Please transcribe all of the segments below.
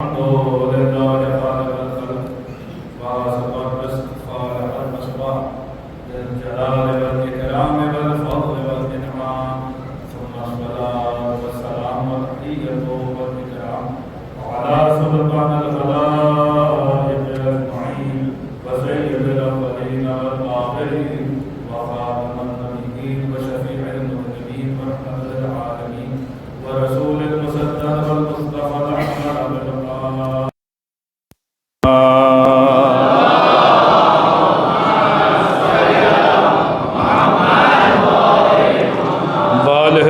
الحمد لله خالق الخلق وسبق خالق المصباح ذي الجلال والإكرام والفضل والإنعام ثم الصلاة والسلام والتحية والإكرام وعلى سلطان الخلائق أجمعين وسيد الأولين والآخرين وخاتم النبيين وشفيع المذنبين ورحمة للعالمين ورسول المسدد والمصطفى الأحمد بالله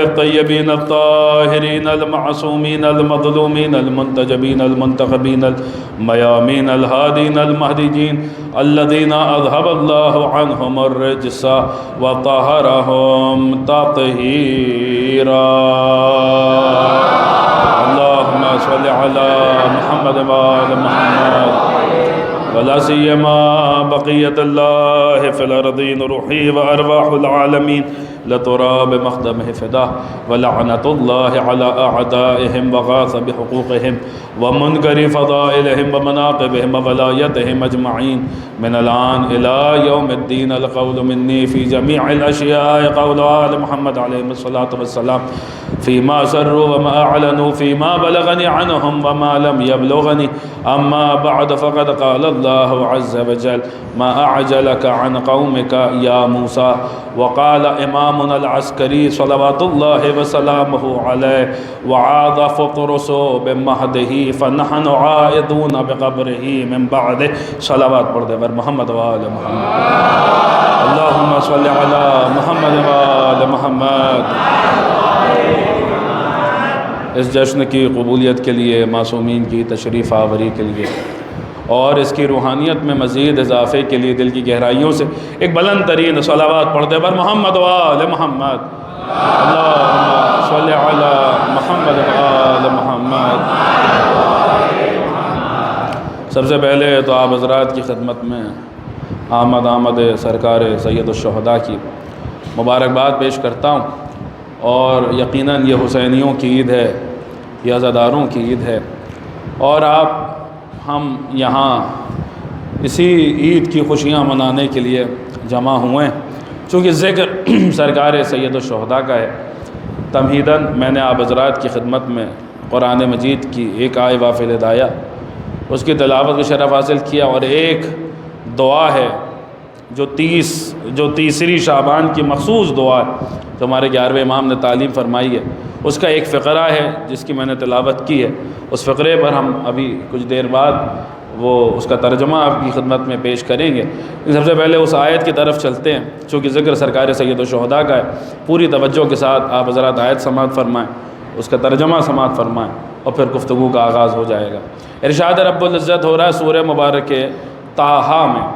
الطيبين الطاهرين المعصومين المظلومين المنتجبين المنتخبين الميامين الهادين المهديين الذين أذهب الله عنهم الرجس وطهرهم تطهيرا. اللهم صل على محمد وآل محمد ولا سيما بقية الله في الأرضين روحي وأرواح العالمين لتراب مخدمه فداه ولعنة الله على أعدائهم وغاث بحقوقهم ومنكر فضائلهم ومناقبهم وولايتهم أجمعين من الآن إلى يوم الدين. القول مني في جميع الأشياء قول آل محمد عليهم الصلاة والسلام فيما سروا وما أعلنوا فيما بلغني عنهم وما لم يبلغني. أما بعد فقد قال الله عز وجل ما أعجلك عن قومك يا موسى. وقال إمامنا العسكري صلوات الله وسلامه عليه وعاذ فطرس بمهده فنحن عائدون بقبره من بعده. صلوات پڑھ دے بر محمد وآل محمد. اللهم صل على محمد وآل محمد. اس جشن کی قبولیت کے لیے، معصومین کی تشریف آوری کے لیے اور اس کی روحانیت میں مزید اضافے کے لیے دل کی گہرائیوں سے ایک بلند ترین صلوات پڑھ دے بر محمد وآل محمد. اللہم صل علی محمد وآل محمد. سب سے پہلے تو آپ حضرات کی خدمت میں آمد سرکار سید الشہداء کی مبارکباد پیش کرتا ہوں، اور یقیناً یہ حسینیوں کی عید ہے، یہ عزاداروں کی عید ہے، اور ہم یہاں اسی عید کی خوشیاں منانے کے لیے جمع ہوئے ہیں. چونکہ ذکر سرکار سید الشہداء کا ہے، تمہیداً میں نے آپ حضرات کی خدمت میں قرآن مجید کی ایک آیہ وافل ہدایہ اس کی تلاوت کا شرف حاصل کیا، اور ایک دعا ہے جو تیسری شعبان کی مخصوص دعا ہے جو ہمارے 11ویں امام نے تعلیم فرمائی ہے، اس کا ایک فقرہ ہے جس کی میں نے تلاوت کی ہے. اس فقرے پر ہم ابھی کچھ دیر بعد اس کا ترجمہ آپ کی خدمت میں پیش کریں گے. سب سے پہلے اس آیت کی طرف چلتے ہیں چونکہ ذکر سرکار سید الشہداء کا ہے. پوری توجہ کے ساتھ آپ حضرات آیت سماعت فرمائیں، اس کا ترجمہ سماعت فرمائیں، اور پھر گفتگو کا آغاز ہو جائے گا. ارشاد رب العزت ہو رہا ہے سورہ مبارک طٰہٰ میں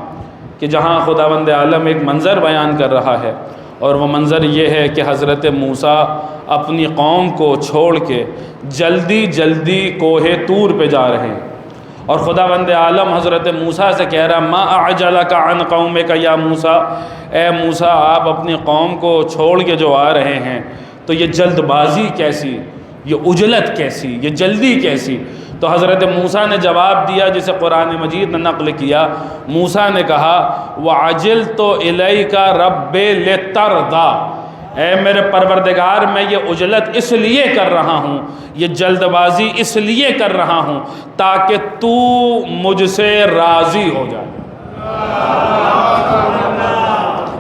کہ جہاں خداوند عالم ایک منظر بیان کر رہا ہے، اور وہ منظر یہ ہے کہ حضرت موسیٰ اپنی قوم کو چھوڑ کے جلدی کوہ طور پہ جا رہے ہیں، اور خداوند عالم حضرت موسیٰ سے کہہ رہا ما اعجلک عن قومک یا موسیٰ، اے موسیٰ آپ اپنی قوم کو چھوڑ کے جو آ رہے ہیں تو یہ جلد بازی کیسی، یہ عجلت کیسی، یہ جلدی کیسی؟ تو حضرت موسیٰ نے جواب دیا جسے قرآن مجید نے نقل کیا. موسیٰ نے کہا وَعَجِلْتُ إِلَيْكَ رَبِّ لِتَرْضَىٰ، اے میرے پروردگار میں یہ عجلت اس لیے کر رہا ہوں، یہ جلد بازی اس لیے کر رہا ہوں تاکہ تو مجھ سے راضی ہو جائے.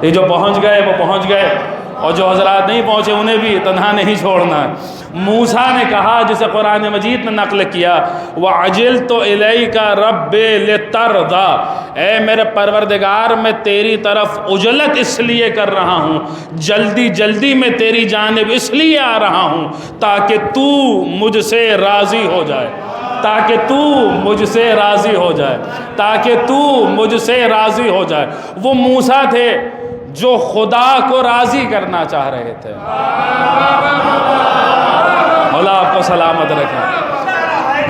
یہ جو پہنچ گئے وہ پہنچ گئے، اور جو حضرات نہیں پہنچے انہیں بھی تنہا نہیں چھوڑنا. موسیٰ نے کہا جسے قرآن مجید نے نقل کیا وَعَجِلْتُ إِلَيْكَ رَبِّ لِتَرْضَىٰ، اے میرے پروردگار میں تیری طرف عجلت اس لیے کر رہا ہوں، جلدی میں تیری جانب اس لیے آ رہا ہوں تاکہ تو مجھ سے راضی ہو جائے، تاکہ تو مجھ سے راضی ہو جائے، تاکہ تو مجھ سے راضی ہو جائے. وہ موسیٰ تھے جو خدا کو راضی کرنا چاہ رہے تھے. مولا آپ کو سلامت رکھیں.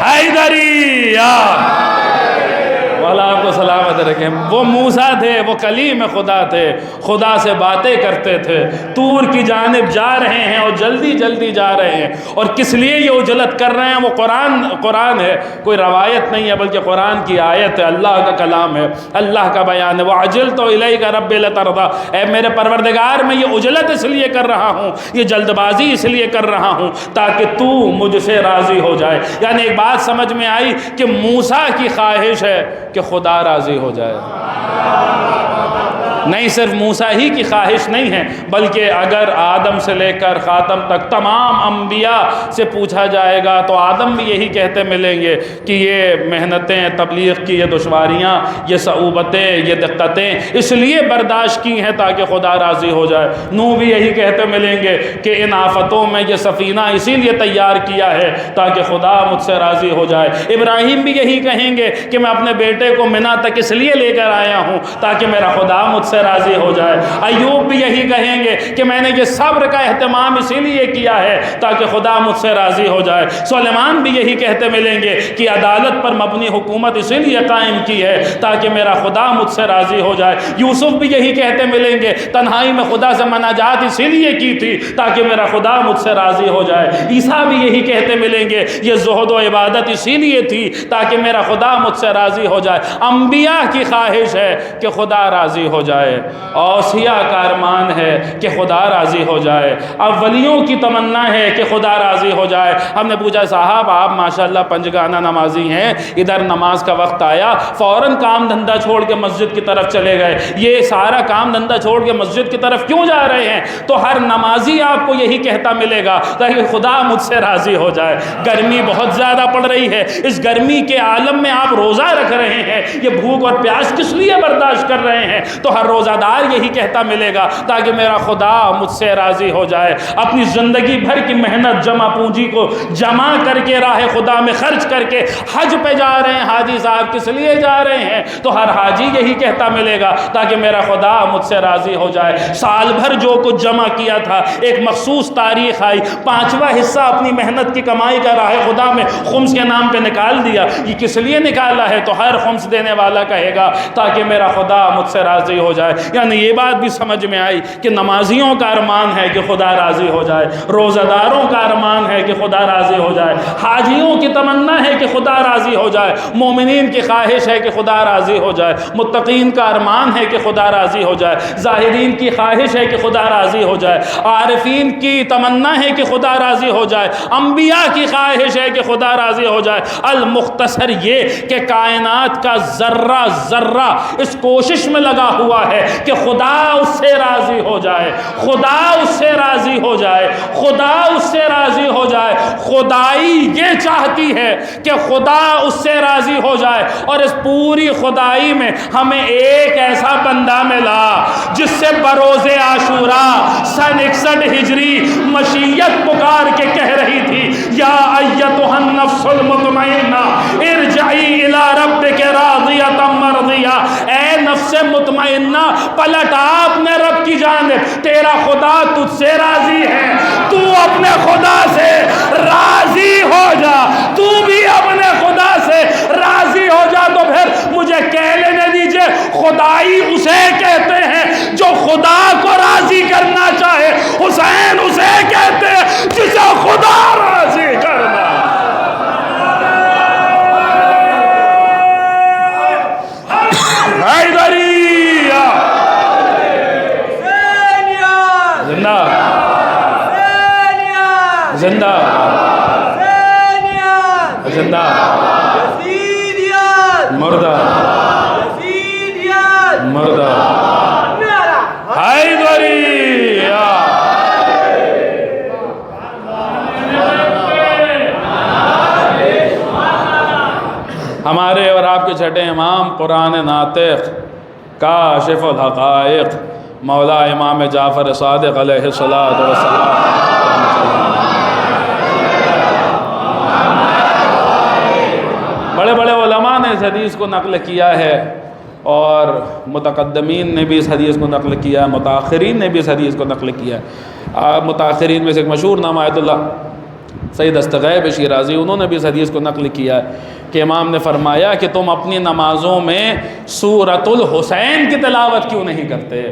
حیدری یا مولا آپ کو سلامت رکھیں، وہ موسیٰ تھے، وہ کلیم خدا تھے، خدا سے باتیں کرتے تھے، طور کی جانب جا رہے ہیں اور جلدی جلدی جا رہے ہیں، اور کس لیے یہ اجلت کر رہے ہیں؟ وہ قرآن ہے، کوئی روایت نہیں ہے بلکہ قرآن کی آیت ہے، اللہ کا کلام ہے، اللہ کا بیان ہے۔ وَعَجِلْتُ إِلَيْكَ رَبِّ لِتَرْضَىٰ، اے میرے پروردگار میں یہ اجلت اس لیے کر رہا ہوں، یہ جلد بازی اس لیے کر رہا ہوں تاکہ تو مجھ سے راضی ہو جائے۔ یعنی ایک بات سمجھ میں آئی کہ موسیٰ کی خواہش ہے کہ خدا راضی ہو جائے۔ نہیں صرف موسیٰ ہی کی خواہش نہیں ہے، بلکہ اگر آدم سے لے کر خاتم تک تمام انبیاء سے پوچھا جائے گا تو آدم بھی یہی کہتے ملیں گے کہ یہ محنتیں تبلیغ کی، یہ دشواریاں، یہ صعوبتیں، یہ دقتیں اس لیے برداشت کی ہیں تاکہ خدا راضی ہو جائے۔ نوح بھی یہی کہتے ملیں گے کہ ان آفتوں میں یہ سفینہ اسی لیے تیار کیا ہے تاکہ خدا مجھ سے راضی ہو جائے۔ ابراہیم بھی یہی کہیں گے کہ میں اپنے بیٹے کو منا تک اس لیے لے کر آیا ہوں تاکہ میرا خدا مجھ سے راضی ہو جائے۔ ایوب بھی یہی کہیں گے کہ میں نے یہ صبر کا اہتمام اسی لیے کیا ہے تاکہ خدا مجھ سے راضی ہو جائے۔ سلیمان بھی یہی کہتے ملیں گے کہ عدالت پر مبنی حکومت اسی لیے قائم کی ہے تاکہ میرا خدا مجھ سے راضی ہو جائے۔ یوسف بھی یہی کہتے ملیں گے تنہائی میں خدا سے مناجات اسی لیے کی تھی تاکہ میرا خدا مجھ سے راضی ہو جائے۔ عیسیٰ بھی یہی کہتے ملیں گے یہ زہد و عبادت اسی لیے تھی تاکہ میرا خدا مجھ سے راضی ہو جائے۔ انبیاء کی خواہش ہے کہ خدا راضی ہو جائے، اوصیاء کا ارمان ہے کہ خدا راضی ہو جائے، اولیوں کی تمنا ہے کہ خدا راضی ہو جائے۔ ہم نے پوچھا صاحب آپ ماشاءاللہ پنجگانہ نمازی ہیں، ادھر نماز کا وقت آیا فوراً کام دھندہ چھوڑ کے مسجد کی طرف چلے گئے، یہ سارا کام دھندہ چھوڑ کے مسجد کی طرف کیوں جا رہے ہیں؟ تو ہر نمازی آپ کو یہی کہتا ملے گا تاکہ خدا مجھ سے راضی ہو جائے۔ گرمی بہت زیادہ پڑ رہی ہے، اس گرمی کے عالم میں آپ روزہ رکھ رہے ہیں، یہ بھوک اور پیاس کس لیے برداشت کر رہے ہیں؟ تو ہر روزہ دار یہی کہتا ملے گا تاکہ میرا خدا مجھ سے راضی ہو جائے۔ اپنی زندگی بھر کی محنت جمع پونجی کو جمع کر کے راہ خدا میں خرچ کر کے حج پہ جا رہے ہیں، حاجی صاحب کس لیے جا رہے ہیں؟ تو ہر حاجی یہی کہتا ملے گا تاکہ میرا خدا مجھ سے راضی ہو جائے۔ سال بھر جو کچھ جمع کیا تھا ایک مخصوص تاریخ آئی، 5واں حصہ اپنی محنت کی کمائی کا راہ خدا میں خمس کے نام پہ نکال دیا، یہ کس لیے نکالا ہے؟ تو ہر خمس دینے والا کہے گا تاکہ میرا خدا مجھ سے راضی ہو جائے۔ یعنی یہ بات بھی سمجھ میں آئی کہ نمازیوں کا ارمان ہے کہ خدا راضی ہو جائے، روزہ داروں کا ارمان ہے کہ خدا راضی ہو جائے، حاجیوں کی تمنا ہے کہ خدا راضی ہو جائے، مومنین کی خواہش ہے کہ خدا راضی ہو جائے، متقین کا ارمان ہے کہ خدا راضی ہو جائے، زاہدین کی خواہش ہے کہ خدا راضی ہو جائے، عارفین کی تمنا ہے کہ خدا راضی ہو جائے، انبیاء کی خواہش ہے کہ خدا راضی ہو جائے۔ المختصر یہ کہ کائنات کا ذرہ ذرہ اس کوشش میں لگا ہوا ہے کہ خدا اس سے راضی ہو جائے، خدا اس سے راضی ہو جائے، خدا اس سے راضی ہو جائے۔ خدائی یہ چاہتی ہے کہ خدا اس سے راضی ہو جائے، اور اس پوری خدائی میں ہمیں ایک ایسا بندہ ملا جس سے بروز عاشوراء سن 61 ہجری مشیت پکار کے کہہ رہی تھی یا ایتھا النفس المطمئنہ ارجعی الی ربک راضیۃ مرضیہ، اے نفس مطمئنہ پلٹ اپنے رب کی جانب، تیرا خدا تجھ سے راضی ہے، تو اپنے خدا سے راضی ہو جا، تو بھی اپنے خدا سے راضی ہو جا۔ تو پھر مجھے کہہ لینے دیجئے خدائی اسے کہتے ہیں جو خدا کو راضی کرنا چاہے، حسین اسے کہتے ہیں جسے خدا راضی کرنا۔ حیدریہ زندہ زندہ زندہ مردہ مردہ حیدریہ۔ ہمارے اور آپ کے چھٹے امام قرآن ناطق کاشف الحقائق مولا امام جعفر صادق علیہ السلام، بڑے بڑے علماء نے اس حدیث کو نقل کیا ہے، اور متقدمین نے بھی اس حدیث کو نقل کیا ہے، متاخرین نے بھی اس حدیث کو نقل کیا ہے۔ متاخرین میں سے ایک مشہور نام آیت اللہ سید دستغیب شیرازی انہوں نے بھی اس حدیث کو نقل کیا ہے کہ امام نے فرمایا کہ تم اپنی نمازوں میں سورۃ الحسین کی تلاوت کیوں نہیں کرتے،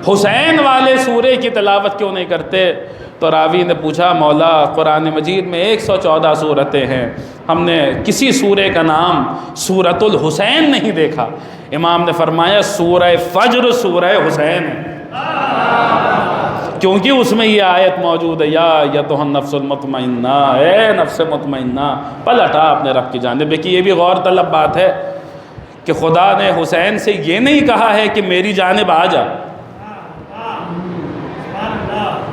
حسین والے سورے کی تلاوت کیوں نہیں کرتے؟ تو راوی نے پوچھا مولا قرآن مجید میں 114 سورتیں ہیں، ہم نے کسی سورے کا نام سورۃ الحسین نہیں دیکھا۔ امام نے فرمایا سورہ فجر سورہ حسین ہے، کیونکہ اس میں یہ آیت موجود ہے یا ایتھا النفس المطمئنہ، اے نفس مطمئنہ پلٹا اپنے رب کی جانب۔ دیکھیے یہ بھی غور طلب بات ہے کہ خدا نے حسین سے یہ نہیں کہا ہے کہ میری جانب آ جا،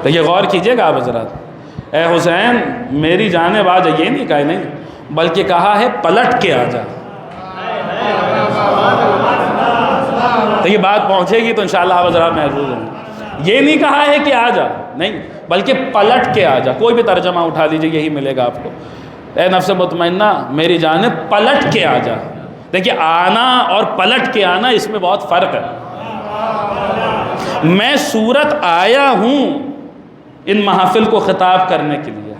تو یہ غور کیجئے گا آپ حضرات، اے حسین میری جانب آ جا، یہ نہیں کہا، نہیں بلکہ کہا ہے پلٹ کے آ جا۔ تو یہ بات پہنچے گی تو انشاءاللہ آپ حضرات محظوظ ہوں گے۔ یہ نہیں کہا ہے کہ آ جا، نہیں بلکہ پلٹ کے آ جا۔ کوئی بھی ترجمہ اٹھا لیجئے یہی ملے گا آپ کو، اے نفس مطمئنہ میری جانب پلٹ کے آ جا۔ دیکھیے آنا اور پلٹ کے آنا اس میں بہت فرق ہے۔ میں صورت آیا ہوں ان محافل کو خطاب کرنے کے لیے،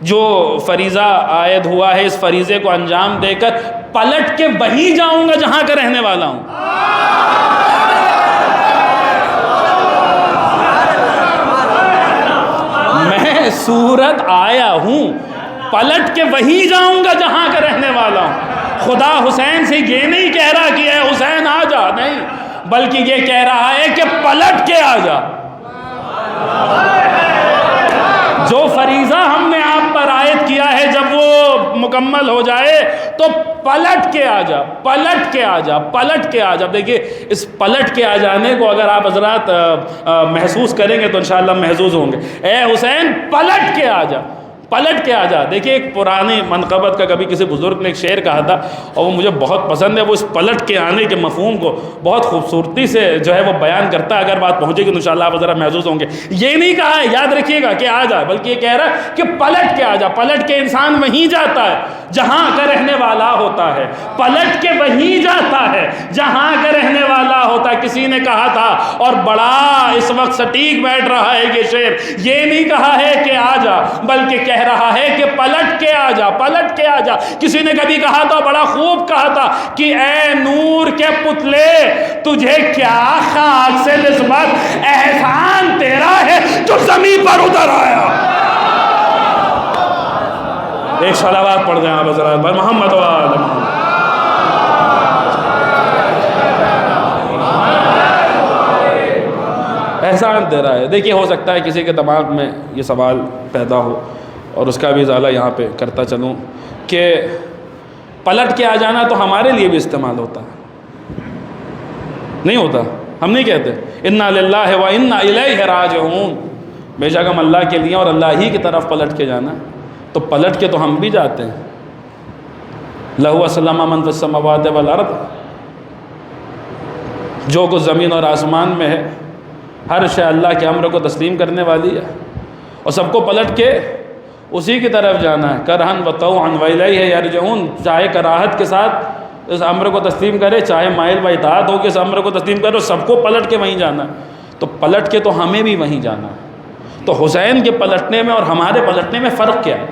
جو فریضہ عائد ہوا ہے اس فریضے کو انجام دے کر پلٹ کے وہیں جاؤں گا جہاں کا رہنے والا ہوں۔ میں صورت آیا ہوں، پلٹ کے وہیں جاؤں گا جہاں کا رہنے والا ہوں۔ خدا حسین سے یہ نہیں کہہ رہا کہ اے حسین آ جا، نہیں بلکہ یہ کہہ رہا ہے کہ پلٹ کے آ جا۔ جو فریضہ ہم نے آپ پر عائد کیا ہے جب وہ مکمل ہو جائے تو پلٹ کے آ جا، پلٹ کے آ جا، پلٹ کے آ جا۔ دیکھیے اس پلٹ کے آ جانے کو اگر آپ حضرات محسوس کریں گے تو انشاءاللہ محظوظ ہوں گے۔ اے حسین پلٹ کے آ جا، پلٹ کے آ جا۔ دیکھیے ایک پرانی منقبت کا کبھی کسی بزرگ نے ایک شعر کہا تھا اور وہ مجھے بہت پسند ہے، وہ اس پلٹ کے آنے کے مفہوم کو بہت خوبصورتی سے جو ہے وہ بیان کرتا ہے۔ اگر بات پہنچے گی تو انشاءاللہ آپ ذرا محظوظ ہوں گے۔ یہ نہیں کہا ہے، یاد رکھیے گا، کہ آ جا، بلکہ یہ کہہ رہا ہے کہ پلٹ کے آ جا۔ پلٹ کے انسان وہیں جاتا ہے جہاں کا رہنے والا ہوتا ہے، پلٹ کے وہیں جاتا ہے جہاں کا رہنے والا ہوتا ہے۔ کسی نے کہا تھا اور بڑا اس وقت سٹیک بیٹھ رہا ہے یہ شعر، یہ نہیں کہا ہے کہ آ جا بلکہ کہہ رہا ہے کہ پلٹ کے آ جا، پلٹ کے آ جا۔ کسی نے کبھی کہا تھا، بڑا خوب کہا تھا کہ اے نور کے پتلے تجھے کیا خاک سے نسبت، احسان تیرا ہے جو زمین پر اتر آیا۔ ایک صلوات پڑھ دیں آپ حضرات پر محمد و آل محمد۔ احسان دے رہا ہے۔ دیکھیے ہو سکتا ہے کسی کے دماغ میں یہ سوال پیدا ہو اور اس کا بھی ازالہ یہاں پہ کرتا چلوں کہ پلٹ کے آ جانا تو ہمارے لیے بھی استعمال ہوتا ہے، نہیں ہوتا؟ ہم نہیں کہتے انا للہ و انا الیہ راجعون، بے شک ہم اللہ کے لیے اور اللہ ہی کی طرف پلٹ کے جانا، تو پلٹ کے تو ہم بھی جاتے ہیں۔ لہو اسلم من فی السماوات والارض، جو کچھ زمین اور آسمان میں ہے ہر شے اللہ کے امر کو تسلیم کرنے والی ہے، اور سب کو پلٹ کے اسی کی طرف جانا ہے۔ کرہن و طوعن و الیہ یرجعون، چاہے کراہت کے ساتھ اس امر کو تسلیم کرے، چاہے مائل و اطاعت ہو کہ اس امر کو تسلیم کرے، سب کو پلٹ کے وہیں جانا ہے۔ تو پلٹ کے تو ہمیں بھی وہیں جانا ہے۔ تو حسین کے پلٹنے میں اور ہمارے پلٹنے میں فرق کیا ہے؟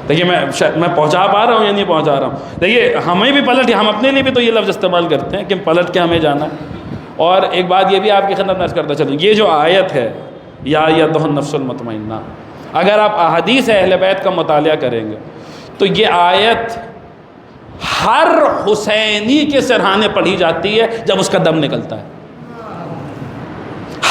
دیکھیے میں پہنچا پا رہا ہوں یا نہیں پہنچا رہا ہوں؟ دیکھیے ہمیں بھی پلٹ، ہم اپنے لیے بھی تو یہ لفظ استعمال کرتے ہیں کہ پلٹ کے ہمیں جانا ہے۔ اور ایک بات یہ بھی آپ کی خدمت میں عرض کرتا چلوں، یہ جو آیت ہے یا ایتھا النفس المطمئنہ، اگر آپ احادیث اہل بیت کا مطالعہ کریں گے تو یہ آیت ہر حسینی کے سرہانے پڑھی جاتی ہے جب اس کا دم نکلتا ہے،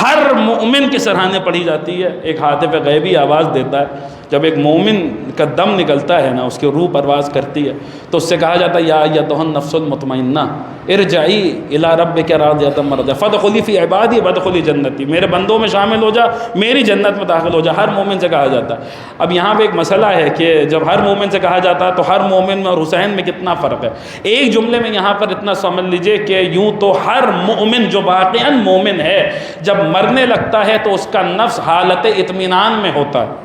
ہر مومن کے سرہانے پڑھی جاتی ہے۔ ایک ہاتف غیبی آواز دیتا ہے، جب ایک مومن کا دم نکلتا ہے نا، اس کی روح پرواز کرتی ہے، تو اس سے کہا جاتا ہے یا ایتھا النفس المطمئنہ ارجعی الی ربک راضیۃ مرضیہ فادخلی فی عبادی وادخلی جنتی، میرے بندوں میں شامل ہو جا، میری جنت میں داخل ہو جا۔ ہر مومن سے کہا جاتا ہے۔ اب یہاں پہ ایک مسئلہ ہے کہ جب ہر مومن سے کہا جاتا ہے تو ہر مومن میں اور حسین میں کتنا فرق ہے؟ ایک جملے میں یہاں پر اتنا سمجھ لیجئے کہ یوں تو ہر مومن جو واقعاً مومن ہے جب مرنے لگتا ہے تو اس کا نفس حالت اطمینان میں ہوتا ہے،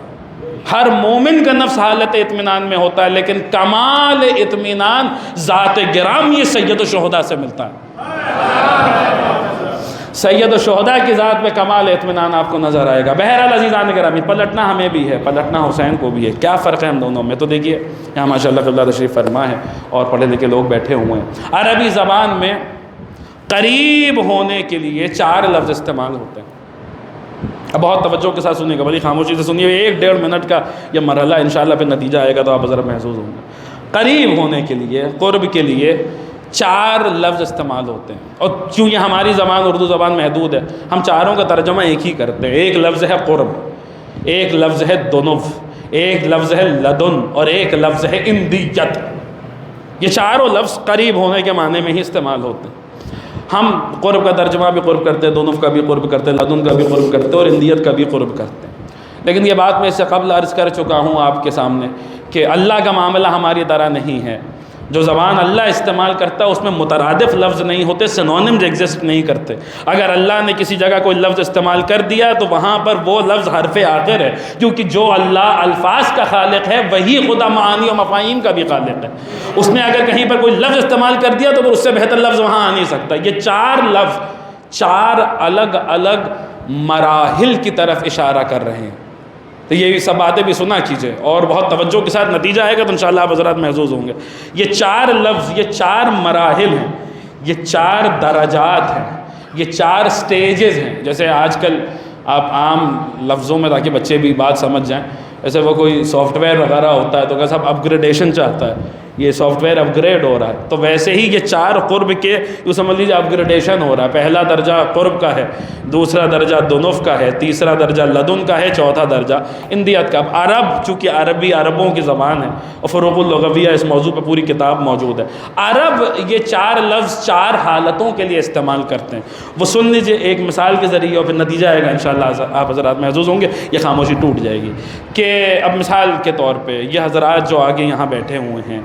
ہر مومن کا نفس حالت اطمینان میں ہوتا ہے، لیکن کمال اطمینان ذات گرامی سید الشہداء سے ملتا ہے۔ سید الشہداء کی ذات پہ کمال اطمینان آپ کو نظر آئے گا۔ بہرحال عزیزان گرامی، پلٹنا ہمیں بھی ہے، پلٹنا حسین کو بھی ہے۔ کیا فرق ہے ہم دونوں میں؟ تو دیکھیے یہاں ماشاءاللہ قبلہ تشریف فرما ہے اور پڑھے لکھے لوگ بیٹھے ہوئے ہیں۔ عربی زبان میں قریب ہونے کے لیے 4 لفظ استعمال ہوتے ہیں۔ اب بہت توجہ کے ساتھ سنیے گا، بڑی خاموشی سے سنیے، 1-1.5 منٹ کا یہ مرحلہ انشاءاللہ پھر نتیجہ آئے گا تو آپ ذرا محسوس ہوں گے۔ قریب ہونے کے لیے، قرب کے لیے 4 لفظ استعمال ہوتے ہیں، اور چونکہ ہماری زبان اردو زبان محدود ہے، ہم چاروں کا ترجمہ ایک ہی کرتے ہیں۔ ایک لفظ ہے قرب، ایک لفظ ہے دنو، ایک لفظ ہے لدن، اور ایک لفظ ہے اندیت۔ یہ چاروں لفظ قریب ہونے کے معنی میں ہی استعمال ہوتے ہیں۔ ہم قرب کا ترجمہ بھی قرب کرتے ہیں، دنف کا بھی قرب کرتے ہیں، لدن کا بھی قرب کرتے ہیں، اور اندیت کا بھی قرب کرتے ہیں۔ لیکن یہ بات میں اس سے قبل عرض کر چکا ہوں آپ کے سامنے کہ اللہ کا معاملہ ہماری طرح نہیں ہے۔ جو زبان اللہ استعمال کرتا ہے اس میں مترادف لفظ نہیں ہوتے، سینونیمز ایگزسٹ نہیں کرتے۔ اگر اللہ نے کسی جگہ کوئی لفظ استعمال کر دیا تو وہاں پر وہ لفظ حرف آخر ہے، کیونکہ جو اللہ الفاظ کا خالق ہے وہی خدا معانی و مفاہیم کا بھی خالق ہے۔ اس نے اگر کہیں پر کوئی لفظ استعمال کر دیا تو پھر اس سے بہتر لفظ وہاں آ نہیں سکتا۔ یہ 4 لفظ 4 الگ الگ مراحل کی طرف اشارہ کر رہے ہیں۔ تو یہ سب باتیں بھی سنا کیجئے اور بہت توجہ کے ساتھ نتیجہ آئے گا تو انشاءاللہ آپ حضرات محظوظ ہوں گے۔ یہ 4 لفظ، یہ 4 مراحل ہیں، یہ 4 درجات ہیں، یہ 4 سٹیجز ہیں۔ جیسے آج کل آپ عام لفظوں میں، تاکہ بچے بھی بات سمجھ جائیں، جیسے وہ کوئی سافٹ ویئر وغیرہ ہوتا ہے تو کہا صاحب اپگریڈیشن چاہتا ہے، یہ سافٹ ویئر اپ گریڈ ہو رہا ہے، تو ویسے ہی یہ 4 قرب کے یوں سمجھ لیجیے اپ گریڈیشن ہو رہا ہے۔ پہلا درجہ قرب کا ہے، دوسرا درجہ دنف کا ہے، تیسرا درجہ لدن کا ہے، چوتھا درجہ اندیت کا۔ عرب چونکہ عربی عربوں کی زبان ہے اور فروق اللغویہ اس موضوع پہ پوری کتاب موجود ہے۔ عرب یہ 4 لفظ 4 حالتوں کے لیے استعمال کرتے ہیں۔ وہ سن لیجیے ایک مثال کے ذریعے اور پھر نتیجہ آئے گا انشاءاللہ آپ حضرات محظوظ ہوں گے، یہ خاموشی ٹوٹ جائے گی۔ کہ اب مثال کے طور پہ یہ حضرات جو آگے یہاں بیٹھے ہوئے ہیں،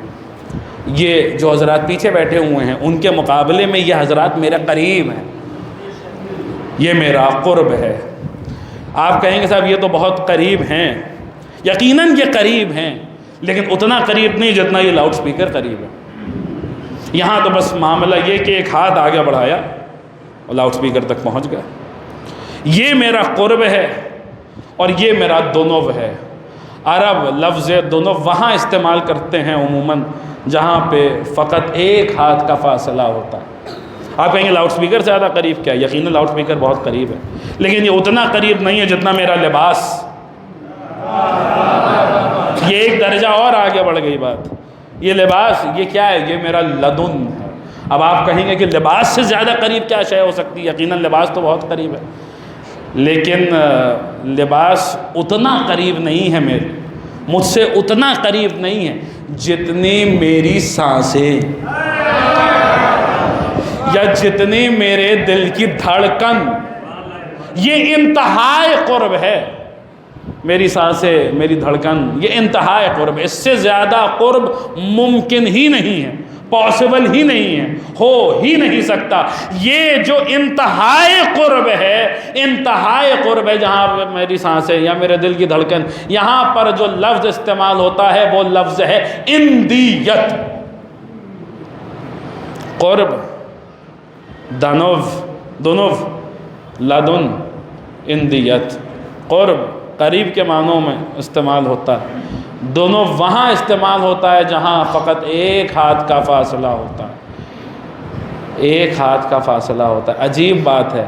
یہ جو حضرات پیچھے بیٹھے ہوئے ہیں، ان کے مقابلے میں یہ حضرات میرے قریب ہیں، یہ میرا قرب ہے۔ آپ کہیں گے صاحب یہ تو بہت قریب ہیں، یقیناً یہ قریب ہیں، لیکن اتنا قریب نہیں جتنا یہ لاؤڈ سپیکر قریب ہے۔ یہاں تو بس معاملہ یہ کہ ایک ہاتھ آگے بڑھایا اور لاؤڈ سپیکر تک پہنچ گیا۔ یہ میرا قرب ہے اور یہ میرا دنو ہے۔ عرب لفظ دنو وہاں استعمال کرتے ہیں عموماً جہاں پہ فقط ایک ہاتھ کا فاصلہ ہوتا ہے۔ آپ کہیں گے لاؤڈ سپیکر سے زیادہ قریب کیا؟ یقیناً لاؤڈ سپیکر بہت قریب ہے، لیکن یہ اتنا قریب نہیں ہے جتنا میرا لباس۔ یہ ایک درجہ اور آگے بڑھ گئی بات۔ یہ لباس یہ کیا ہے؟ یہ میرا لدن ہے۔ اب آپ کہیں گے کہ لباس سے زیادہ قریب کیا شے ہو سکتی ہے؟ یقیناً لباس تو بہت قریب ہے، لیکن لباس اتنا قریب نہیں ہے میرے، مجھ سے اتنا قریب نہیں ہے جتنی میری سانسیں یا جتنی میرے دل کی دھڑکن۔ یہ انتہائی قرب ہے، میری سانسیں، میری دھڑکن، یہ انتہائی قرب ہے۔ اس سے زیادہ قرب ممکن ہی نہیں ہے، پاسبل ہی نہیں ہے، ہو ہی نہیں سکتا۔ یہ جو انتہائی قرب ہے، انتہائی قرب ہے، جہاں میری سانسیں یا میرے دل کی دھڑکن، یہاں پر جو لفظ استعمال ہوتا ہے وہ لفظ ہے اندیت۔ قرب، دنف، لدن، اندیت۔ قرب قریب کے معنوں میں استعمال ہوتا ہے، دونوں وہاں استعمال ہوتا ہے جہاں فقط ایک ہاتھ کا فاصلہ ہوتا ہے، ایک ہاتھ کا فاصلہ ہوتا ہے۔ عجیب بات ہے،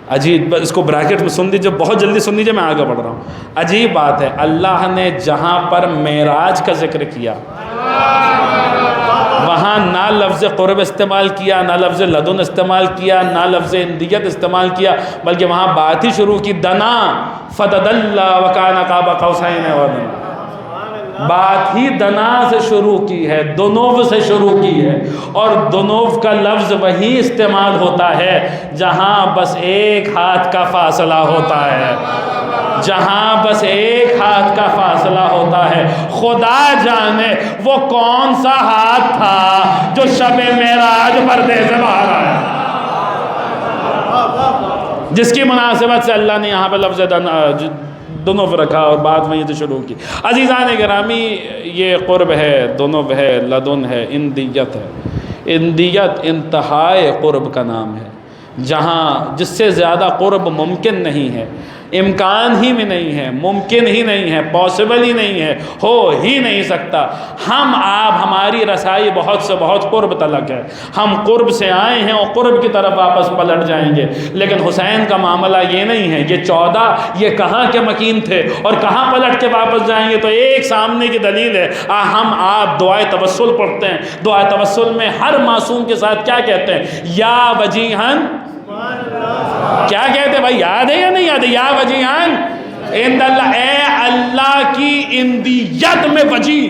عجیب، اس کو بریکٹ میں سن لیجیے، بہت جلدی سن لیجیے، میں آگے بڑھ رہا ہوں۔ عجیب بات ہے، اللہ نے جہاں پر معراج کا ذکر کیا وہاں نہ لفظ قرب استعمال کیا، نہ لفظ لدن استعمال کیا، نہ لفظ اندیت استعمال کیا، بلکہ وہاں بات ہی شروع کی، دنا فتدلی وکان قاب قوسین او ادنی۔ بات ہی دنا سے شروع کی ہے، دنوف سے شروع کی ہے، اور دنوف کا لفظ وہی استعمال ہوتا ہے جہاں بس ایک ہاتھ کا فاصلہ ہوتا ہے، جہاں بس ایک ہاتھ کا فاصلہ ہوتا ہے۔ خدا جانے وہ کون سا ہاتھ تھا جو شب معراج پردے سے باہر آیا، جس کی مناسبت سے اللہ نے یہاں پہ لفظ دنف رکھا اور بات وہیں سے شروع کی۔ عزیزان گرامی، یہ قرب ہے، دنف ہے، لدن ہے، اندیت ہے۔ اندیت انتہائی قرب کا نام ہے۔ جہاں جس سے زیادہ قرب ممکن نہیں ہے، امکان ہی میں نہیں ہے، ممکن ہی نہیں ہے، پاسبل ہی نہیں ہے، ہو ہی نہیں سکتا، ہم آپ ہماری رسائی بہت سے بہت قرب تلک ہے، ہم قرب سے آئے ہیں اور قرب کی طرف واپس پلٹ جائیں گے۔ لیکن حسین کا معاملہ یہ نہیں ہے، یہ 14 یہ کہاں کے مکین تھے اور کہاں پلٹ کے واپس جائیں گے؟ تو ایک سامنے کی دلیل ہے، ہم آپ دعائے توسل پڑھتے ہیں، دعائے توسل میں ہر معصوم کے ساتھ کیا کہتے ہیں؟ یا وجیہن، کیا کہتے ہیں بھائی؟ یاد ہے یا نہیں یاد ہے؟ یا وجیہن عند اللہ، اے اللہ کی اندیت میں وجی۔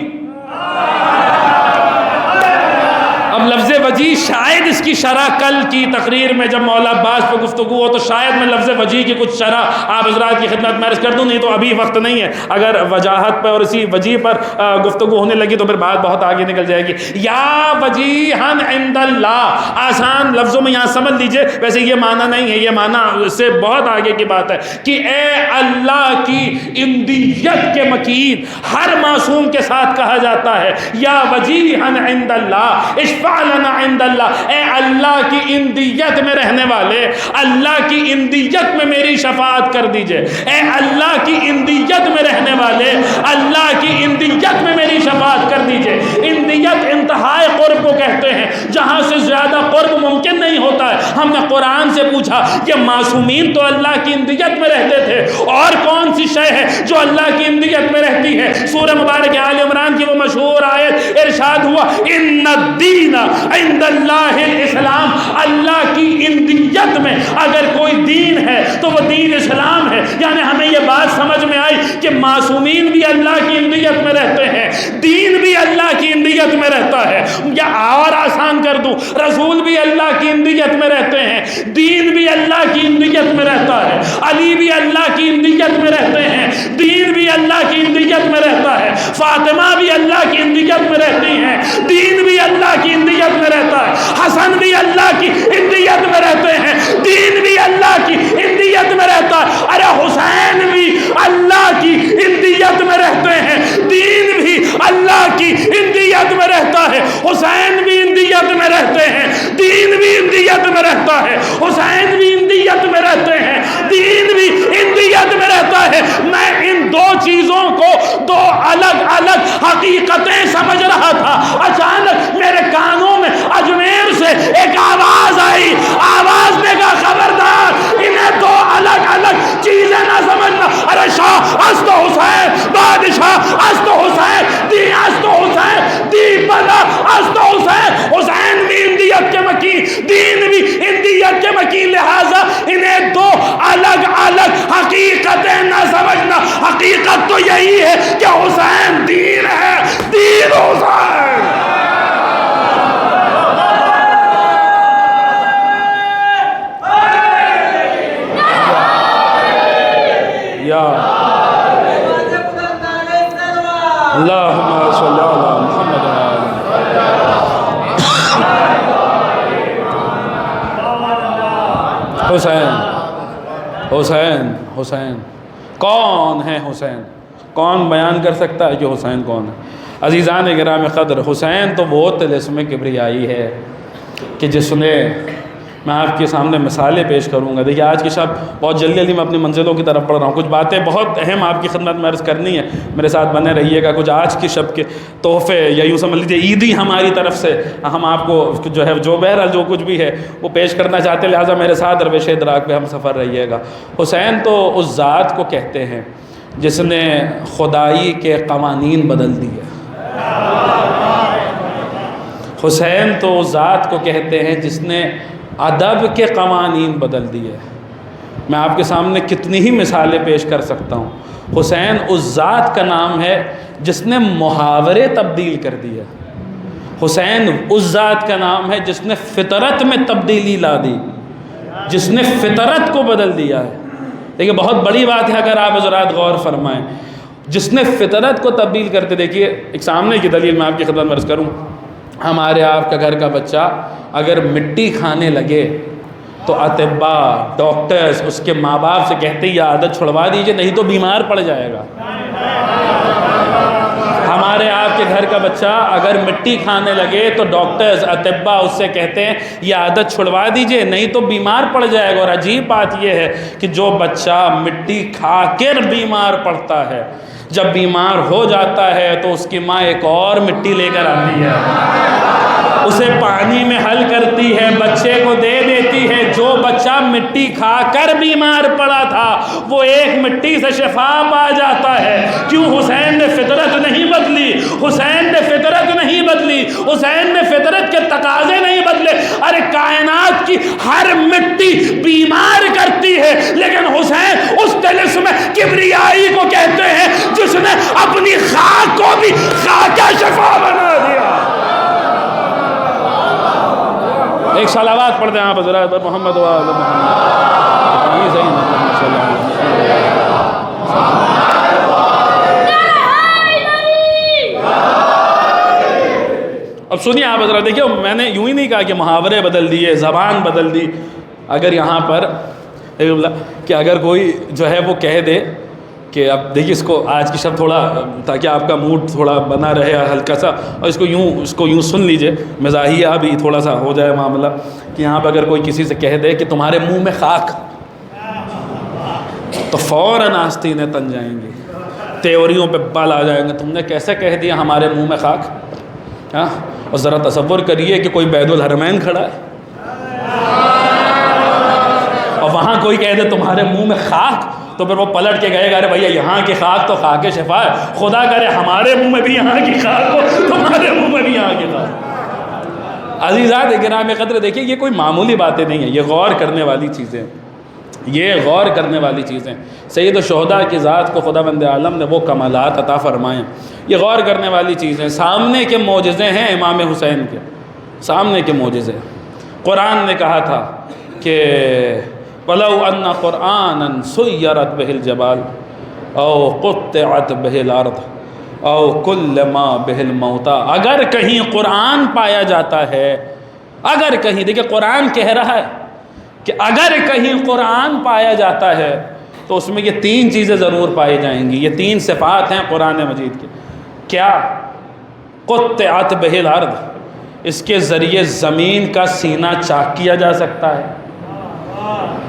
اب لفظ وجی شاید اس کی شرح کل کی تقریر میں جب مولا عباس پہ گفتگو ہو تو شاید میں لفظ وجی کی کچھ شرح آپ حضرات کی خدمت میں عرض کر دوں، نہیں تو ابھی وقت نہیں ہے۔ اگر وجاہت پر اور اسی وجی پر گفتگو ہونے لگی تو پھر بات بہت آگے نکل جائے گی۔ یا وجیہن عند اللہ، آسان لفظوں میں یہاں سمجھ لیجئے، ویسے یہ معنی نہیں ہے، یہ معنی سے بہت آگے کی بات ہے کہ اے اللہ کی اندیت کے مکین، ہر معصوم کے ساتھ کہا جاتا ہے یا وجیہن عند اللہ اشفع لنا عند اللہ، اے اللہ کی اندیت میں رہنے والے، اللہ کی اندیت میں میری شفاعت کر دیجئے، اے اللہ کی اندیت میں رہنے والے، اللہ کی اندیت میں میری شفاعت کر دیجئے۔ اندیت انتہائی قرب کو کہتے ہیں، جہاں سے زیادہ قرب ممکن نہیں ہوتا ہے۔ ہم نے قرآن سے پوچھا کہ معصومین تو اللہ کی اندیت میں رہتے تھے، اور کون سی شے ہے جو اللہ کی اندیت میں رہتی ہے؟ سورہ مبارک آل عمران کی وہ مشہور آیت، ارشاد ہوا ان الدین عند اللہ الاسلام، اللہ کی اندیت میں اگر کوئی دین ہے تو وہ دین اسلام ہے۔ یعنی ہمیں یہ بات سمجھ میں آئی کہ معصومین بھی اللہ کی اندیت میں رہتے ہیں، دین بھی اللہ کی اندیت میں رہتا ہے، یا اور آسان کر دوں، رسول بھی اللہ کی اندیت میں رہتے ہیں، دین بھی اللہ کی اندیت میں رہتا ہے، علی بھی اللہ کی اندیت میں رہتے ہیں، دین بھی اللہ کی اندیت میں رہتا ہے، فاطمہ بھی اللہ کی اندیت میں رہتی ہیں، دین بھی اللہ کی اندیت میں رہتا ہے، حسن بھی اللہ کی اندیت میں رہتے ہیں، دین بھی اللہ کی اندیت میں رہتا ہے، ارے حسین بھی اللہ کی اندیت میں رہتے ہیں، دین بھی اللہ کی اندیت میں رہتا ہے، حسین بھی اندیت میں رہتے ہیں، دین بھی اندیت میں رہتا ہے، حسین بھی اندیت میں رہتے ہیں، دین بھی اندیت میں رہتا ہے۔ میں ان دو چیزوں کو دو الگ الگ حقیقتیں سمجھ رہا تھا، اچانک میرے کانوں میں اجمیر سے ایک آواز آئی، آواز نے کہا خبردار انہیں دو الگ الگ چیزیں نہ سمجھنا۔ ارے شاہ است حسین، بادشاہ است حسین، دی است حسین، دی بنا است حسین، حسین بھی اندیت کے مکین، دین بھی اندیت کے مکین، لہذا انہیں دو الگ الگ حقیقتیں نہ سمجھنا۔ حقیقت تو یہی ہے کہ حسین دین ہے، دین حسین۔ یا اللہم صلی علی محمد حسین حسین حسین کون ہے؟ حسین کون بیان کر سکتا ہے کہ حسین کون ہے؟ عزیزان گرام قدر، حسین تو وہ طلسم کبریائی ہے کہ جس نے، میں آپ کے سامنے مثالیں پیش کروں گا۔ دیکھیے آج کی شب بہت جلدی جلدی میں اپنی منزلوں کی طرف بڑھ رہا ہوں، کچھ باتیں بہت اہم آپ کی خدمت میں عرض کرنی ہے، میرے ساتھ بنے رہیے گا۔ کچھ آج کی شب کے تحفے یا یوں سمجھ لیجیے عیدی ہماری طرف سے ہم آپ کو جو ہے جو بہرحال جو کچھ بھی ہے وہ پیش کرنا چاہتے ہیں، لہٰذا میرے ساتھ درویش ادراک پہ ہم سفر رہیے گا۔ حسین تو اس ذات کو کہتے ہیں جس نے خدائی کے قوانین بدل دیے۔ حسین تو اس ذات کو کہتے ہیں جس نے ادب کے قوانین بدل دیے۔ میں آپ کے سامنے کتنی ہی مثالیں پیش کر سکتا ہوں۔ حسین اس ذات کا نام ہے جس نے محاورے تبدیل کر دیے۔ حسین اس ذات کا نام ہے جس نے فطرت میں تبدیلی لا دی، جس نے فطرت کو بدل دیا ہے۔ دیکھیے بہت بڑی بات ہے اگر آپ حضرات غور فرمائیں، جس نے فطرت کو تبدیل کرتے، دیکھیے ایک سامنے کی دلیل میں آپ کی خدمت میں عرض کروں۔ ہمارے آپ کا گھر کا بچہ اگر مٹی کھانے لگے تو اطباء ڈاکٹرز اس کے ماں باپ سے کہتے ہیں یہ عادت چھڑوا دیجئے نہیں تو بیمار پڑ جائے گا۔ ہمارے آپ کے گھر کا بچہ اگر مٹی کھانے لگے تو ڈاکٹرز اطباء اس سے کہتے ہیں یہ عادت چھڑوا دیجئے نہیں تو بیمار پڑ جائے گا. اور عجیب بات یہ ہے کہ جو بچہ مٹی کھا کر بیمار پڑتا ہے جب بیمار ہو جاتا ہے تو اس کی ماں ایک اور مٹی لے کر آتی ہے, اسے پانی میں حل کرتی ہے, بچے کو دے دیتی ہے. جو بچہ مٹی کھا کر بیمار پڑا تھا وہ ایک مٹی سے شفا پا جاتا ہے. کیوں؟ حسین نے فطرت نہیں بدلی, حسین نے فطرت نہیں بدلی, حسین نے فطرت کے تقاضے نہیں بدلے. ارے کائنات کی ہر مٹی بیمار کرتی ہے لیکن حسین اس طلسم کبریائی کو کہتے ہیں جس نے اپنی خاک کو بھی خاک شفا بنا دیا. ایک صلوات پڑھ دیں آپ حضرات پر محمد و آل محمد. یہ صحیح اب سنیے آپ حضرات, دیکھیں میں نے یوں ہی نہیں کہا کہ محاورے بدل دیے, زبان بدل دی. اگر یہاں پر کہ اگر کوئی جو ہے وہ کہہ دے کہ اب دیکھیے اس کو آج کی شب تھوڑا تاکہ آپ کا موڈ تھوڑا بنا رہے ہلکا سا, اور اس کو یوں سن لیجئے, مزاحیہ بھی تھوڑا سا ہو جائے معاملہ, کہ یہاں پہ اگر کوئی کسی سے کہہ دے کہ تمہارے منہ میں خاک, تو فوراً آستینیں تن جائیں گی, تیوریوں پہ بال آ جائیں گے. تم نے کیسے کہہ دیا ہمارے منہ میں خاک؟ ہاں, اور ذرا تصور کریے کہ کوئی بیت الحرمین کھڑا ہے اور وہاں کوئی کہہ دے تمہارے منہ میں خاک, تو پھر وہ پلٹ کے گئے گا ارے بھیا یہاں کی خاک تو خاک شفا ہے, خدا کرے ہمارے منہ میں بھی یہاں کی خاک ہو, تمہارے منہ میں بھی یہاں کی خاک. عزیزات گرامی قدر, دیکھیے یہ کوئی معمولی باتیں نہیں ہیں, یہ غور کرنے والی چیزیں, یہ غور کرنے والی چیزیں. سید الشہداء کی ذات کو خدا بند عالم نے وہ کمالات عطا فرمائے, یہ غور کرنے والی چیزیں. سامنے کے معجزے ہیں امام حسین کے, سامنے کے معجزے. قرآن نے کہا تھا کہ وَلَوْ أَنَّ قُرْآنًا سُيَّرَتْ بِهِ الْجَبَالُ أَوْ قُطِّعَتْ بِهِ الْأَرْضُ أَوْ كُلَّمَا بِهِ الْمَوْتَى. اگر کہیں قرآن پایا جاتا ہے, اگر کہیں, دیکھیں قرآن کہہ رہا ہے کہ اگر کہیں قرآن پایا جاتا ہے تو اس میں یہ تین چیزیں ضرور پائی جائیں گی. یہ تین صفات ہیں قرآن مجید کی. کیا؟ قُطِّعَتْ بِهِ الْأَرْضُ, اس کے ذریعے زمین کا سینہ چاک کیا جا سکتا ہے.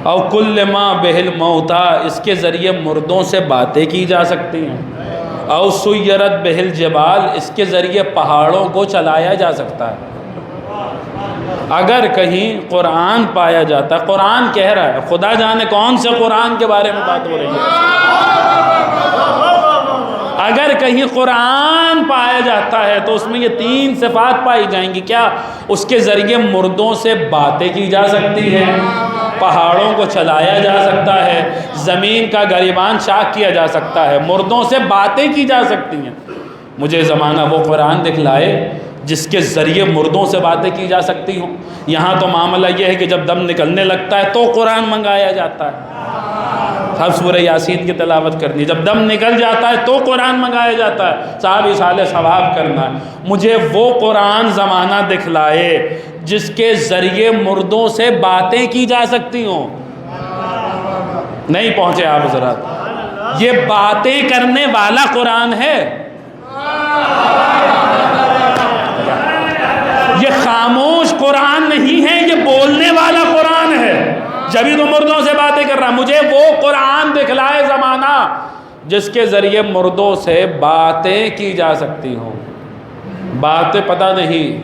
او کل ما بہ الموتى, اس کے ذریعے مردوں سے باتیں کی جا سکتی ہیں. او سیرت بہ الجبال, اس کے ذریعے پہاڑوں کو چلایا جا سکتا ہے. اگر کہیں قرآن پایا جاتا ہے, قرآن کہہ رہا ہے, خدا جانے کون سے قرآن کے بارے میں بات ہو رہی ہے, اگر کہیں قرآن پایا جاتا ہے تو اس میں یہ تین صفات پائی جائیں گی. کیا؟ اس کے ذریعے مردوں سے باتیں کی جا سکتی ہیں, پہاڑوں کو چلایا جا سکتا ہے, زمین کا گریبان چاک کیا جا سکتا ہے, مردوں سے باتیں کی جا سکتی ہیں. مجھے زمانہ وہ قرآن دکھلائے جس کے ذریعے مردوں سے باتیں کی جا سکتی ہوں. یہاں تو معاملہ یہ ہے کہ جب دم نکلنے لگتا ہے تو قرآن منگایا جاتا ہے. اب سورہ یاسین کی تلاوت کرنی, جب دم نکل جاتا ہے تو قرآن منگایا جاتا ہے, صاحب اصالہ ثواب کرنا ہے. مجھے وہ قرآن زمانہ دکھلائے جس کے ذریعے مردوں سے باتیں کی جا سکتی ہوں. نہیں پہنچے آپ حضرات, یہ باتیں کرنے والا قرآن ہے, یہ خاموش قرآن نہیں ہے, یہ بولنے والا قرآن ہے. جبھی تو مردوں سے باتیں کر رہا. مجھے وہ قرآن دکھلائے زمانہ جس کے ذریعے مردوں سے باتیں کی جا سکتی ہوں. باتیں پتہ نہیں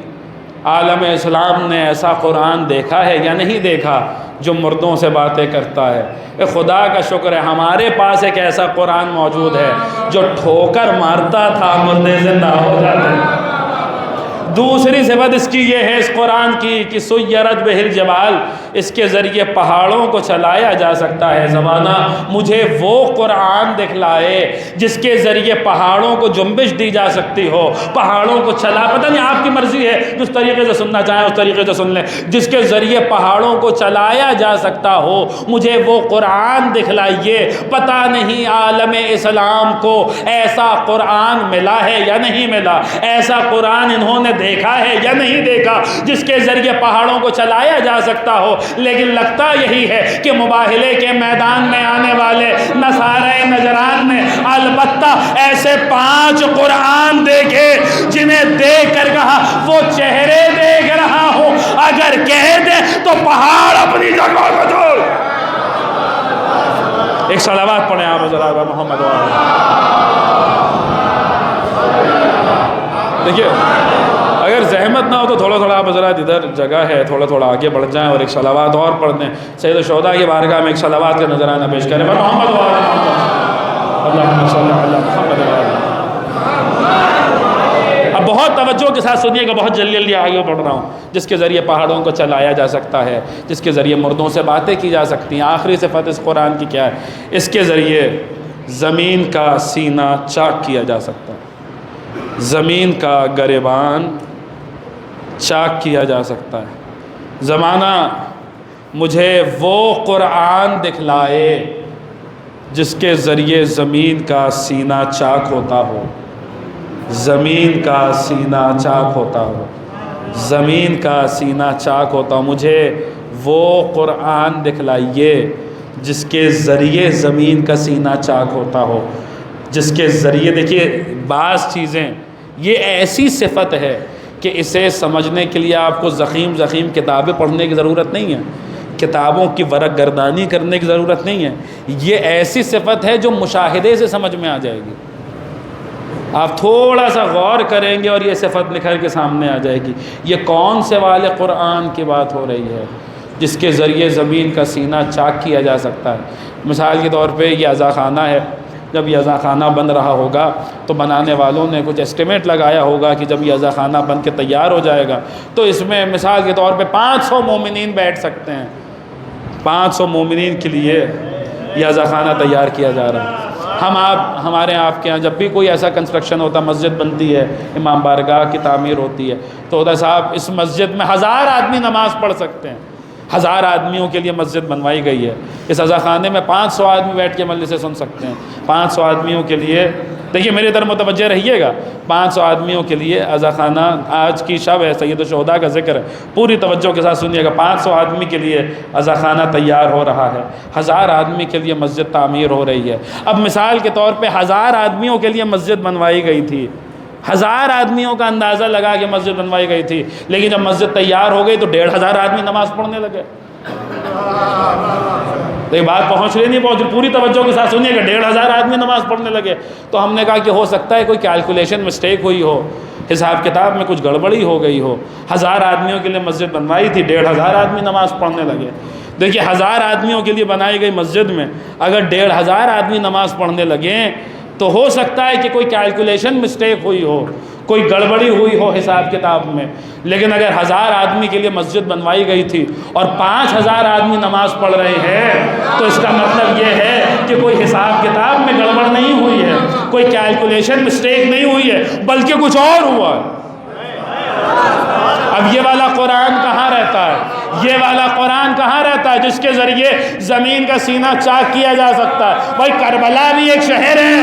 عالم اسلام نے ایسا قرآن دیکھا ہے یا نہیں دیکھا جو مردوں سے باتیں کرتا ہے. اے خدا کا شکر ہے ہمارے پاس ایک ایسا قرآن موجود ہے جو ٹھوکر مارتا تھا مردے زندہ ہو جاتے ہیں. دوسری صفت اس کی یہ ہے اس قرآن کی کہ سیرت بہ الجبال, اس کے ذریعے پہاڑوں کو چلایا جا سکتا ہے. زمانہ مجھے وہ قرآن دکھلائے جس کے ذریعے پہاڑوں کو جنبش دی جا سکتی ہو, پہاڑوں کو چلا, پتہ نہیں آپ کی مرضی ہے جس طریقے سے سننا چاہیں اس طریقے سے سن لیں، جس کے ذریعے پہاڑوں کو چلایا جا سکتا ہو، مجھے وہ قرآن دکھلائیے۔ پتہ نہیں عالم اسلام کو ایسا قرآن ملا ہے یا نہیں ملا، ایسا قرآن انہوں نے دیکھا ہے یا نہیں دیکھا جس کے ذریعے پہاڑوں کو چلایا جا سکتا ہو۔ لیکن لگتا یہی ہے کہ مباہلے کے میدان میں آنے والے نصارہ نجران نے البتہ ایسے 5 قرآن دیکھے جنہیں دیکھ کر کہا وہ چہرے دیکھ رہا ہوں، اگر کہہ دے تو پہاڑ اپنی جگہ کو چھوڑ۔ ایک صلوات پڑھیں آپ ذرا محمد وآلہ۔ دیکھیے اگر زحمت نہ ہو تو تھوڑا تھوڑا آپ حضرات ادھر جگہ ہے، تھوڑا تھوڑا آگے بڑھ جائیں اور ایک صلوات اور پڑھ دیں۔ سید الشہداء کی بارگاہ میں ایک صلوات کا نذرانہ پیش کریں۔ محمد وآلہ اللہم صلی علی محمد وآلہ۔ اب بہت توجہ کے ساتھ سنیے گا، بہت جلدی جلدی آگے بڑھ رہا ہوں۔ جس کے ذریعے پہاڑوں کو چلایا جا سکتا ہے، جس کے ذریعے مردوں سے باتیں کی جا سکتی ہیں۔ آخری صفت اس قرآن کی کیا ہے؟ اس کے ذریعے زمین کا سینہ چاک کیا جا سکتا ہے، زمین کا گریبان چاک کیا جا سکتا ہے۔ زمانہ مجھے وہ قرآن دکھلائے جس کے ذریعے زمین کا سینہ چاک ہوتا ہو، زمین کا سینہ چاک ہوتا ہو، زمین کا سینہ چاک ہوتا ہو۔ مجھے وہ قرآن دکھلائیے جس کے ذریعے زمین کا سینہ چاک ہوتا ہو، جس کے ذریعے دیکھیے بعض چیزیں یہ ایسی صفت ہے کہ اسے سمجھنے کے لیے آپ کو ضخیم کتابیں پڑھنے کی ضرورت نہیں ہے، کتابوں کی ورق گردانی کرنے کی ضرورت نہیں ہے۔ یہ ایسی صفت ہے جو مشاہدے سے سمجھ میں آ جائے گی۔ آپ تھوڑا سا غور کریں گے اور یہ صفت نکھر کے سامنے آ جائے گی۔ یہ کون سے والے قرآن کی بات ہو رہی ہے جس کے ذریعے زمین کا سینہ چاک کیا جا سکتا ہے؟ مثال کے طور پہ یہ عزا خانہ ہے، جب یہ عزا خانہ بن رہا ہوگا تو بنانے والوں نے کچھ اسٹیمیٹ لگایا ہوگا کہ جب یہ عزا خانہ بن کے تیار ہو جائے گا تو اس میں مثال کے طور پہ 500 مومنین بیٹھ سکتے ہیں۔ 500 مومنین کے لیے یہ عزا خانہ تیار کیا جا رہا ہے۔ ہمارے آپ کے ہاں جب بھی کوئی ایسا کنسٹرکشن ہوتا، مسجد بنتی ہے، امام بارگاہ کی تعمیر ہوتی ہے، تو ہوتا صاحب اس مسجد میں 1000 آدمی نماز پڑھ سکتے ہیں، 1000 آدمیوں کے لیے مسجد بنوائی گئی ہے۔ اس عزا خانے میں 500 آدمی بیٹھ کے مجلسیں سن سکتے ہیں۔ 500 آدمیوں کے لیے دیکھیے میری طرف متوجہ رہیے گا، 500 آدمیوں کے لیے عزا خانہ، آج کی شب ہے، سید الشہداء کا ذکر ہے، پوری توجہ کے ساتھ سنیے گا۔ 500 آدمی کے لیے عزا خانہ تیار ہو رہا ہے، 1000 آدمی کے لیے مسجد تعمیر ہو رہی ہے۔ اب مثال کے طور پہ 1000 آدمیوں کے لیے مسجد بنوائی گئی تھی، 1000 آدمیوں کا اندازہ لگا کے مسجد بنوائی گئی تھی، لیکن جب مسجد تیار ہو گئی تو 1500 آدمی نماز پڑھنے لگے۔ تو بات پہنچ رہی نہیں پہنچ رہی، پوری توجہ کے ساتھ سنیے گا، 1500 آدمی نماز پڑھنے لگے۔ تو ہم نے کہا کہ ہو سکتا ہے کوئی کیلکولیشن مسٹیک ہوئی ہو، حساب کتاب میں کچھ گڑبڑی ہو گئی ہو۔ 1000 آدمیوں کے لیے مسجد بنوائی تھی، 1500 آدمی نماز پڑھنے لگے۔ دیکھیے 1000 آدمیوں کے لیے بنائی گئی مسجد میں اگر 1500 آدمی نماز پڑھنے لگیں تو ہو سکتا ہے کہ کوئی کیلکولیشن مسٹیک ہوئی ہو، کوئی گڑبڑی ہوئی ہو حساب کتاب میں۔ لیکن اگر 1000 آدمی کے لیے مسجد بنوائی گئی تھی اور 5000 آدمی نماز پڑھ رہے ہیں تو اس کا مطلب یہ ہے کہ کوئی حساب کتاب میں گڑبڑ نہیں ہوئی ہے، کوئی کیلکولیشن مسٹیک نہیں ہوئی ہے، بلکہ کچھ اور ہوا ہے۔ اب یہ والا قرآن کہاں رہتا ہے؟ یہ والا قرآن کہاں رہتا ہے جس کے ذریعے زمین کا سینہ چاک کیا جا سکتا ہے؟ بھائی کربلا بھی ایک شہر ہے،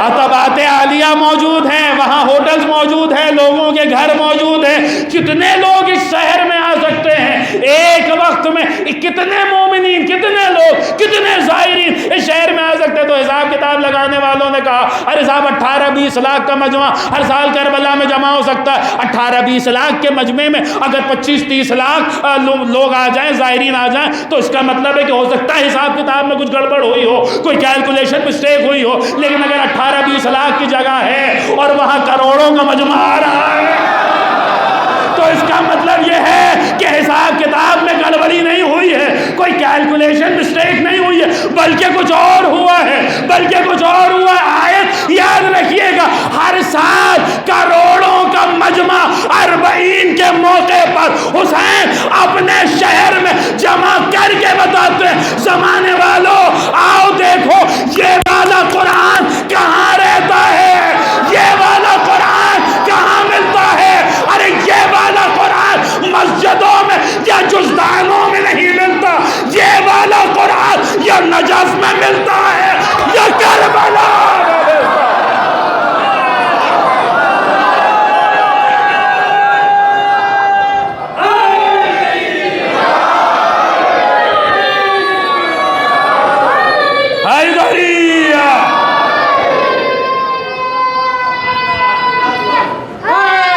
عتبات عالیہ موجود ہیں، وہاں ہوٹلز موجود ہیں، لوگوں کے گھر موجود ہیں۔ کتنے لوگ اس شہر میں آ سکتے ہیں ایک وقت میں؟ کتنے مومنین، کتنے لوگ، کتنے زائرین اس شہر میں آ سکتے ہیں؟ تو حساب کتاب لگانے والوں نے کہا ارے صاحب 18-20 لاکھ کا مجمع ہر سال کربلا میں جمع ہو سکتا ہے۔ 18-20 لاکھ کے مجمع میں اگر 25-30 لاکھ لوگ آ جائیں، زائرین آ جائیں، تو اس کا مطلب ہے کہ ہو سکتا ہے حساب کتاب میں کچھ گڑبڑ ہوئی ہو، کوئی کیلکولیشن مسٹیک ہوئی ہو۔ لیکن اگر 18-20 لاکھ کی جگہ ہے اور وہاں کروڑوں کا مجمع آ رہا ہے تو اس کا مطلب یہ ہے کہ حساب کتاب میں گڑبڑی نہیں ہوئی ہے، کوئی کیلکولیشن مسٹیک نہیں ہوئی ہے، بلکہ کچھ اور ہوا ہے، بلکہ کچھ اور ہوا ہے۔ آیت یاد رکھیے گا، ہر سال کروڑوں کا مجمع 40 کے موقع پر حسین اپنے شہر میں جمع کر کے بتاتے ہیں زمانے والوں آؤ دیکھو یہ والا قرآن کہاں رہتا ہے، یہ والا قرآن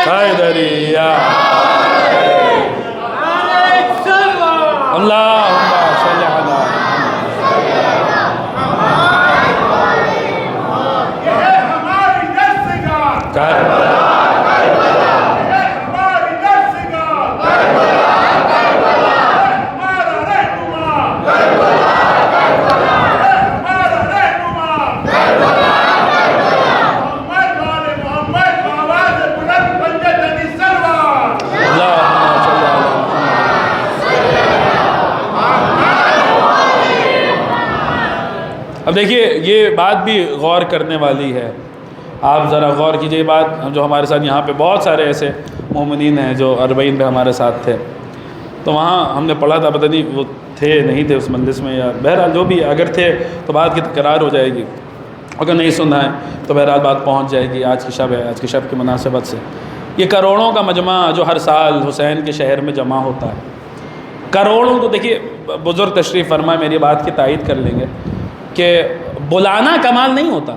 حیدریہ اللہم صلی علی اب دیکھیے یہ بات بھی غور کرنے والی ہے. آپ ذرا غور کیجئے بات. جو ہمارے ساتھ یہاں پہ بہت سارے ایسے مومنین ہیں جو اربعین پہ ہمارے ساتھ تھے, تو وہاں ہم نے پڑھا تھا, پتہ نہیں وہ تھے نہیں تھے اس مجلس میں, یا بہرحال جو بھی اگر تھے تو بات کی تکرار ہو جائے گی, اگر نہیں سنا ہے تو بہرحال بات پہنچ جائے گی. آج کی شب ہے, آج کی شب کی مناسبت سے یہ کروڑوں کا مجمع جو ہر سال حسین کے شہر میں جمع ہوتا ہے, کروڑوں کو دیکھیے بزرگ تشریف فرمائے میری بات کی تائید کر لیں گے کہ بلانا کمال نہیں ہوتا,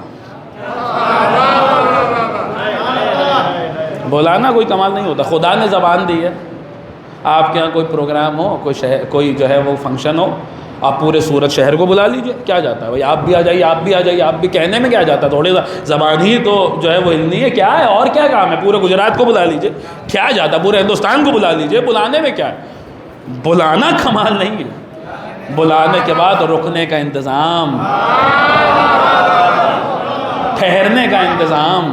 بلانا کوئی کمال نہیں ہوتا. خدا نے زبان دی ہے, آپ کے ہاں کوئی پروگرام ہو, کوئی جو ہے وہ فنکشن ہو, آپ پورے سورت شہر کو بلا لیجئے, کیا جاتا ہے بھائی, آپ بھی آ جائیے, آپ بھی آ جائیے, آپ بھی, کہنے میں کیا جاتا ہے, تھوڑی زبان ہی تو جو ہے وہ ہلنی ہے, کیا ہے اور کیا کام ہے, پورے گجرات کو بلا لیجئے, کیا جاتا ہے, پورے ہندوستان کو بلا لیجئے, بلانے میں کیا ہے. بلانا کمال نہیں ہے, بلانے کے بعد رکنے کا انتظام, ٹھہرنے کا انتظام,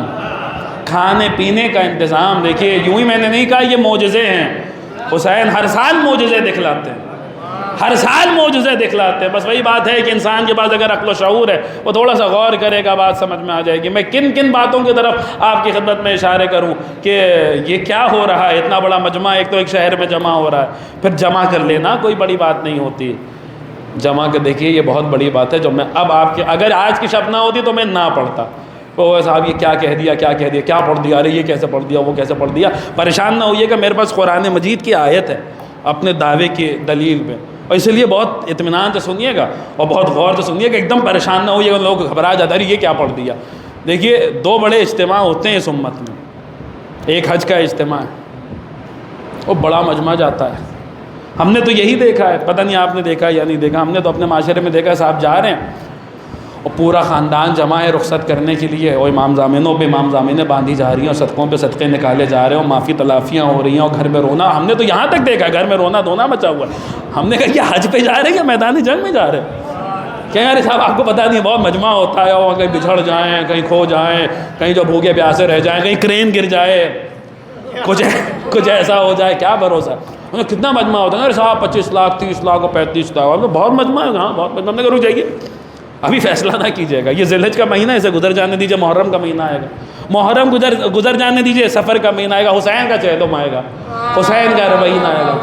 کھانے پینے کا انتظام. دیکھیے یوں ہی میں نے نہیں کہا یہ معجزے ہیں, حسین ہر سال معجزے دکھلاتے ہیں, ہر سال معجزے دکھلاتے ہیں. بس وہی بات ہے کہ انسان کے پاس اگر عقل و شعور ہے وہ تھوڑا سا غور کرے گا, بات سمجھ میں آ جائے گی. میں کن کن باتوں کی طرف آپ کی خدمت میں اشارے کروں کہ یہ کیا ہو رہا ہے. اتنا بڑا مجمع ایک تو ایک شہر میں جمع ہو رہا ہے, پھر جمع کر لینا کوئی بڑی بات نہیں ہوتی, جمع کر دیکھیے یہ بہت بڑی بات ہے. جو میں اب آپ کے, اگر آج کی شب نہ ہوتی تو میں نہ پڑھتا, او صاحب یہ کیا کہہ دیا, کیا کہہ دیا, کیا پڑھ دیا, ارے یہ کیسے پڑھ دیا, وہ کیسے پڑھ دیا. پریشان نہ ہوئیے کہ میرے پاس قرآن مجید کی آیت ہے اپنے دعوے کی دلیل پہ, اور اس لیے بہت اطمینان سے سنیے گا اور بہت غور سے سنیے گا, ایک دم پریشان نہ ہوئیے گا, لوگ گھبرا جاتا ہے یہ کیا پڑھ دیا. دیکھیے دو بڑے اجتماع ہوتے ہیں اس امت میں, ایک حج کا اجتماع ہے, وہ بڑا مجمع جاتا ہے. ہم نے تو یہی دیکھا ہے, پتہ نہیں آپ نے دیکھا یا نہیں دیکھا, ہم نے تو اپنے معاشرے میں دیکھا ہے, صاحب جا رہے ہیں اور پورا خاندان جمع ہے رخصت کرنے کے لیے, اور امام ضامنوں پہ امام ضامنیں باندھی جا رہی ہیں, اور صدقوں پہ صدقے نکالے جا رہے ہیں, اور معافی تلافیاں ہو رہی ہیں, اور گھر میں رونا. ہم نے تو یہاں تک دیکھا گھر میں رونا دھونا مچا ہوا ہے. ہم نے کہا کہ حج پہ جا رہے ہیں یا میدان جنگ میں جا رہے ہیں, کیا یار صاحب آپ کو پتہ نہیں بہت مجمع ہوتا ہے, اور کہیں بچھڑ جائیں, کہیں کھو جائیں, کہیں جو بھوکے پیاسے رہ جائیں, کہیں کرین گر جائے, کچھ ایسا ہو جائے, کیا بھروسہ. کتنا مجمع ہوتا ہے نا صاحب, 25 لاکھ 30 لاکھ اور 35 لاکھ, بہت مجمع ہے. ہاں بہت مجمع. ہم نے رک جائیے, ابھی فیصلہ نہ کیجیے گا, یہ ذی الحج کا مہینہ ہے, اسے گزر جانے دیجیے, محرم کا مہینہ آئے گا, محرم گزر جانے دیجیے, سفر کا مہینہ آئے گا, حسین کا چہلم آئے گا, حسین کا اربعین آئے گا,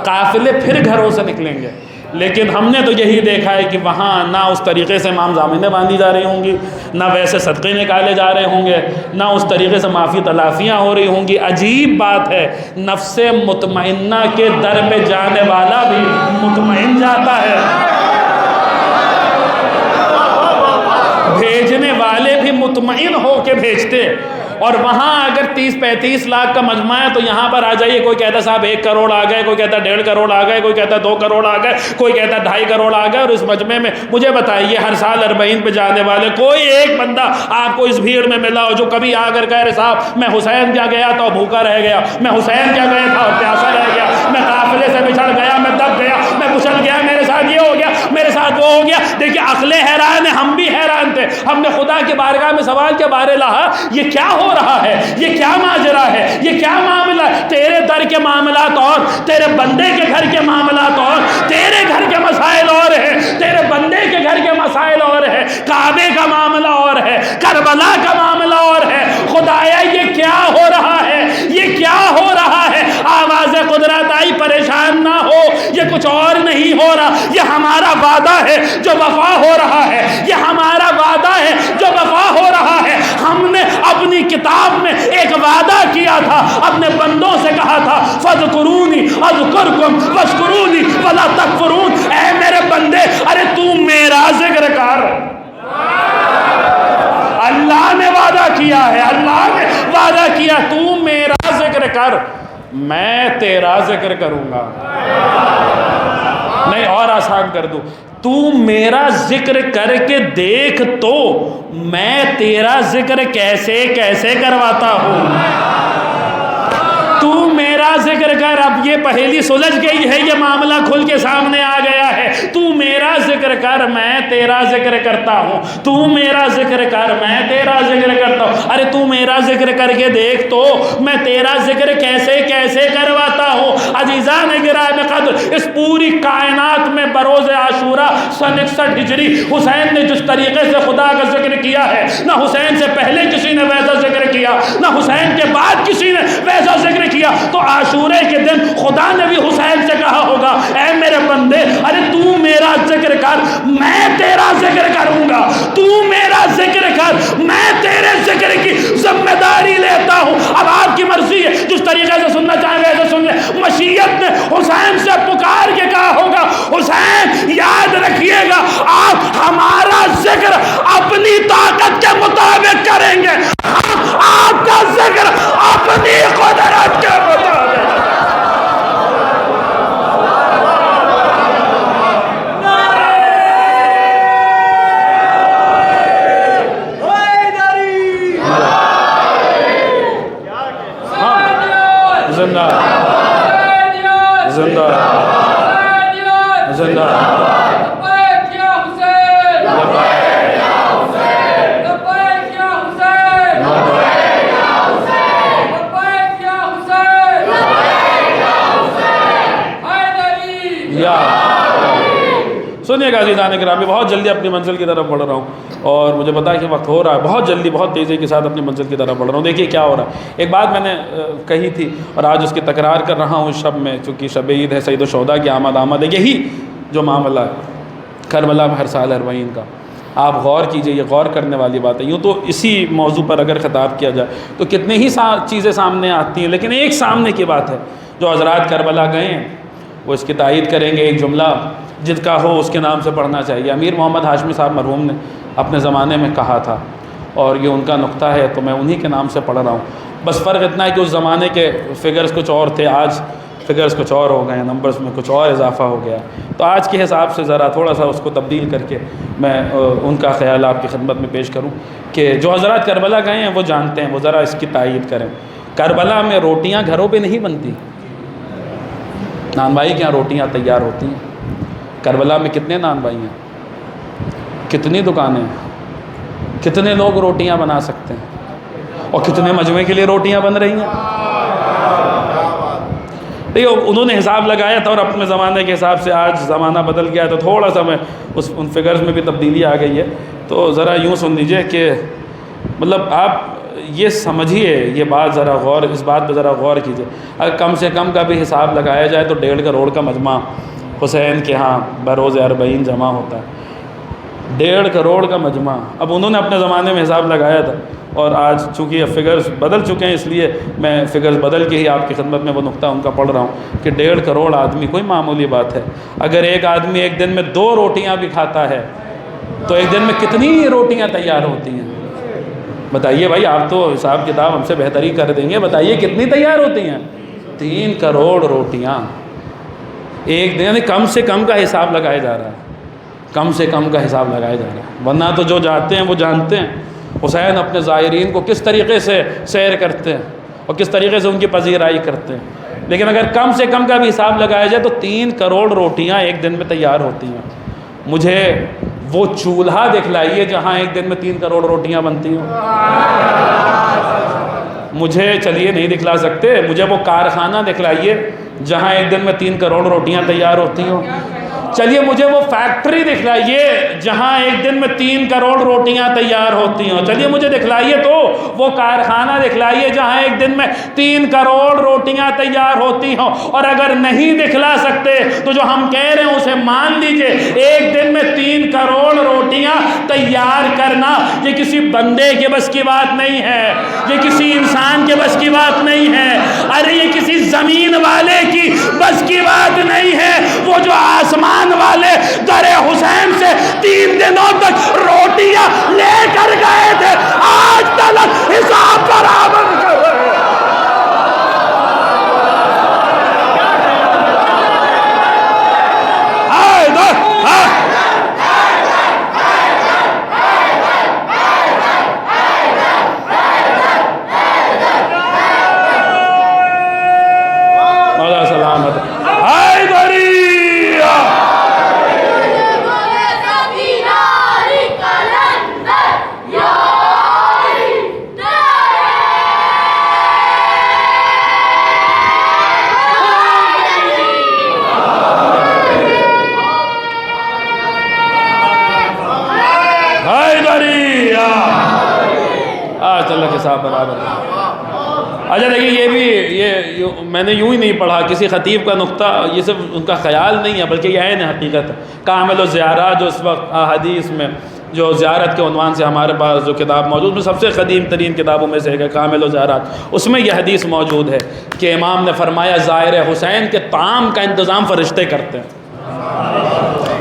قافلے پھر گھروں سے نکلیں گے. لیکن ہم نے تو یہی دیکھا ہے کہ وہاں نہ اس طریقے سے امام ضامنیں باندھی جا رہی ہوں گی, نہ ویسے صدقے نکالے جا رہے ہوں گے, نہ اس طریقے سے معافی تلافیاں ہو رہی ہوں گی. عجیب بات ہے, نفس مطمئنہ کے در پہ جانے والا بھی مطمئن جاتا ہے, بھیجنے والے بھی مطمئن ہو کے بھیجتے. اور وہاں اگر 30-35 لاکھ کا مجمع ہے تو یہاں پر آ جائیے, کوئی کہتا صاحب 1 کروڑ آ گئے, کوئی کہتا 1.5 کروڑ آ گئے, کوئی کہتا 2 کروڑ آ گئے, کوئی کہتا 2.5 کروڑ آ گئے. اور اس مجمع میں مجھے بتائیے ہر سال اربعین پہ جانے والے کوئی ایک بندہ آپ کو اس بھیڑ میں ملا ہو جو کبھی آ کر کہہ رہے صاحب میں حسین کیا گیا تو بھوکا رہ گیا, میں حسین کیا گیا تھا اور پیاسا رہ گیا, میں قافلے سے بچھڑ گیا, میں دب گیا, میں کچل گیا, میرے ساتھ یہ ہو گیا, میرے ساتھ وہ ہو گیا. دیکھیے عقلیں حیران ہیں, ہم بھی حیران تھے. ہم نے خدا کی بارگاہ میں سوال کے بارے لاہا, یہ کیا ہو رہا ہے, یہ کیا ماجرا ہے, یہ کیا معاملہ ہے. تیرے در کے معاملات اور, تیرے بندے کے گھر کے معاملات اور, تیرے گھر کے مسائل اور ہیں, تیرے بندے کے گھر کے مسائل اور ہیں, کعبے کا معاملہ اور ہے, کربلا کا معاملہ اور ہے. خدایا یہ کیا ہو رہا ہے, یہ کیا ہو رہا ہے. آواز قدرت آئی, پریشان نہ ہو, یہ کچھ اور نہیں ہو رہا, یہ ہمارا وعدہ ہے جو وفا ہو رہا ہے, یہ ہمارا وعدہ ہے جو وفا ہو رہا ہے. ہم نے اپنی کتاب میں ایک وعدہ کیا تھا, اپنے بندوں سے کہا تھا فَاذْكُرُونِي أَذْكُرْكُمْ وَاشْكُرُونِي وَلَا تَكْفُرُونَ. اے میرے بندے, ارے تو میرا ذکر کر. اللہ نے وعدہ کیا ہے, اللہ نے وعدہ کیا, تو میرا ذکر کر میں تیرا ذکر کروں گا. نہیں اور آسان کر دوں, تو میرا ذکر کر کے دیکھ تو میں تیرا ذکر کیسے کیسے کرواتا ہوں. تو میرا ذکر کر. اب یہ پہلی سلجھ گئی ہے, یہ معاملہ کھل کے سامنے آ گیا ہے. تو میرا ذکر کر میں تیرا ذکر کرتا ہوں. تو میرا ذکر کر میں تیرا ذکر کرتا ہوں. ارے تو میرا ذکر کر کے دیکھ تو میں تیرا ذکر کیسے کیسے کرواتا ہوں. عزیزان گرامی قدر, اس پوری کائنات میں بروز عاشورہ سن 61 ہجری حسین نے جس طریقے سے خدا کا ذکر کیا ہے, نہ حسین سے پہلے کسی نے ویسا ذکر کیا, نہ حسین کے بعد کسی نے ویسا ذکر کیا. تو عاشورے کے دن خدا نے بھی حسین سے کہا ہوگا, اے میرے بندے, ارے تو میرا ذکر کر میں تیرا ذکر کروں گا. تو میرا ذکر کر میں تیرے ذکر کی ذمہ داری لیتا ہوں. اب آپ کی مرضی ہے, جس طریقے سے سننا چاہیں ویسے سن لیں. مشیت نے حسین سے پکار کے کہا ہوگا, حسین یاد رکھیے گا آپ ہمارا ذکر اپنی طاقت کے مطابق کریں گے, آپ کا ذکر اپنی قدرت کے مطابق. زندہ زندہ زندہ سنیے گا عزیزان گرامی, بہت جلدی اپنی منزل کی طرف بڑھ رہا ہوں اور مجھے پتا ہے کہ وقت ہو رہا ہے, بہت جلدی بہت تیزی کے ساتھ اپنی منزل کی طرف بڑھ رہا ہوں. دیکھیے کیا ہو رہا ہے. ایک بات میں نے کہی تھی اور آج اس کی تکرار کر رہا ہوں اس شب میں, چونکہ شب عید ہے, سید الشہداء کی آمد ہے. یہی جو معاملہ ہے کربلا میں ہر سال اربعین کا, آپ غور کیجئے, یہ غور کرنے والی بات ہے. یوں تو اسی موضوع پر اگر خطاب کیا جائے تو کتنے ہی چیزیں سامنے آتی ہیں, لیکن ایک سامنے کی بات ہے. جو حضرات کربلا گئے ہیں وہ اس کی تائید کریں گے. ایک جملہ جس کا ہو اس کے نام سے پڑھنا چاہیے. امیر محمد ہاشمی صاحب مرحوم نے اپنے زمانے میں کہا تھا اور یہ ان کا نقطہ ہے, تو میں انہی کے نام سے پڑھ رہا ہوں. بس فرق اتنا ہے کہ اس زمانے کے فگرز کچھ اور تھے, آج فگرز کچھ اور ہو گئے ہیں, نمبرز میں کچھ اور اضافہ ہو گیا. تو آج کے حساب سے ذرا تھوڑا سا اس کو تبدیل کر کے میں ان کا خیال آپ کی خدمت میں پیش کروں کہ جو حضرات کربلا گئے ہیں وہ جانتے ہیں, وہ ذرا اس کی تائید کریں. کربلا میں روٹیاں گھروں پہ نہیں بنتی, نان بھائی کے یہاں روٹیاں تیار ہوتی ہیں. کربلا میں کتنے نان بھائی ہیں, کتنی دکانیں ہیں, کتنے لوگ روٹیاں بنا سکتے ہیں, اور کتنے مجمع کے لیے روٹیاں بن رہی ہیں. دیکھو انہوں نے حساب لگایا تھا اور اپنے زمانے کے حساب سے آج زمانہ بدل گیا ہے, تو تھوڑا سا میں ان فگرز میں بھی تبدیلی آ گئی ہے. تو ذرا یوں سن لیجئے کہ مطلب آپ یہ سمجھیے, یہ بات ذرا غور, اس بات پہ ذرا غور کیجئے. اگر کم سے کم کا بھی حساب لگایا جائے تو 1.5 کروڑ کا مجمع حسین کے ہاں بروز اربعین جمع ہوتا ہے. 1.5 کروڑ کا مجمع. اب انہوں نے اپنے زمانے میں حساب لگایا تھا اور آج چونکہ اب فگرز بدل چکے ہیں, اس لیے میں فگرز بدل کے ہی آپ کی خدمت میں وہ نقطہ ان کا پڑھ رہا ہوں کہ 1.5 کروڑ آدمی کوئی معمولی بات ہے. اگر ایک آدمی ایک دن میں 2 روٹیاں بھی کھاتا ہے تو ایک دن میں کتنی روٹیاں تیار ہوتی ہیں؟ بتائیے بھائی, آپ تو حساب کتاب ہم سے بہتر ہی کر دیں گے, بتائیے کتنی تیار ہوتی ہیں؟ 3 کروڑ روٹیاں ایک دن, یعنی کم سے کم کا حساب لگایا جا رہا ہے, کم سے کم کا حساب لگایا جا رہا ہے. ورنہ تو جو جاتے ہیں وہ جانتے ہیں حسین اپنے زائرین کو کس طریقے سے سیر کرتے ہیں اور کس طریقے سے ان کی پذیرائی کرتے ہیں. لیکن اگر کم سے کم کا بھی حساب لگایا جائے تو 3 کروڑ روٹیاں ایک دن میں تیار ہوتی ہیں. مجھے وہ چولہا دکھلائیے جہاں ایک دن میں 3 کروڑ روٹیاں بنتی ہوں. مجھے چلیے نہیں دکھلا سکتے, مجھے وہ کارخانہ دکھلائیے جہاں ایک دن میں 3 کروڑ روٹیاں تیار ہوتی ہوں. چلیے مجھے وہ فیکٹری دکھلائیے جہاں ایک دن میں 3 کروڑ روٹیاں تیار ہوتی ہوں. چلیے مجھے دکھلائیے تو وہ کارخانہ دکھلائیے جہاں ایک دن میں 3 کروڑ روٹیاں تیار ہوتی ہوں. اور اگر نہیں دکھلا سکتے تو جو ہم کہہ رہے ہیں اسے مان لیجئے, ایک دن میں 3 کروڑ روٹیاں تیار کرنا یہ کسی بندے کے بس کی بات نہیں ہے, یہ کسی انسان کے بس کی بات نہیں ہے, ارے یہ کسی زمین والے کی بس کی بات نہیں ہے. وہ جو آسمان والے در حسین سے 3 دنوں تک روٹیاں لے کر گئے تھے, آج تلک حساب برابر کر رہے ہیں. آپ برابر. اچھا دیکھیے یہ بھی یہ میں نے یوں ہی نہیں پڑھا کسی خطیب کا نقطہ، یہ صرف ان کا خیال نہیں ہے بلکہ یہ عین حقیقت ہے. کامل الزیارات جو اس وقت احادیث میں جو زیارت کے عنوان سے ہمارے پاس جو کتاب موجود ہے، سب سے قدیم ترین کتابوں میں سے ہے کامل الزیارات، اس میں یہ حدیث موجود ہے کہ امام نے فرمایا زائر حسین کے طعام کا انتظام فرشتے کرتے ہیں.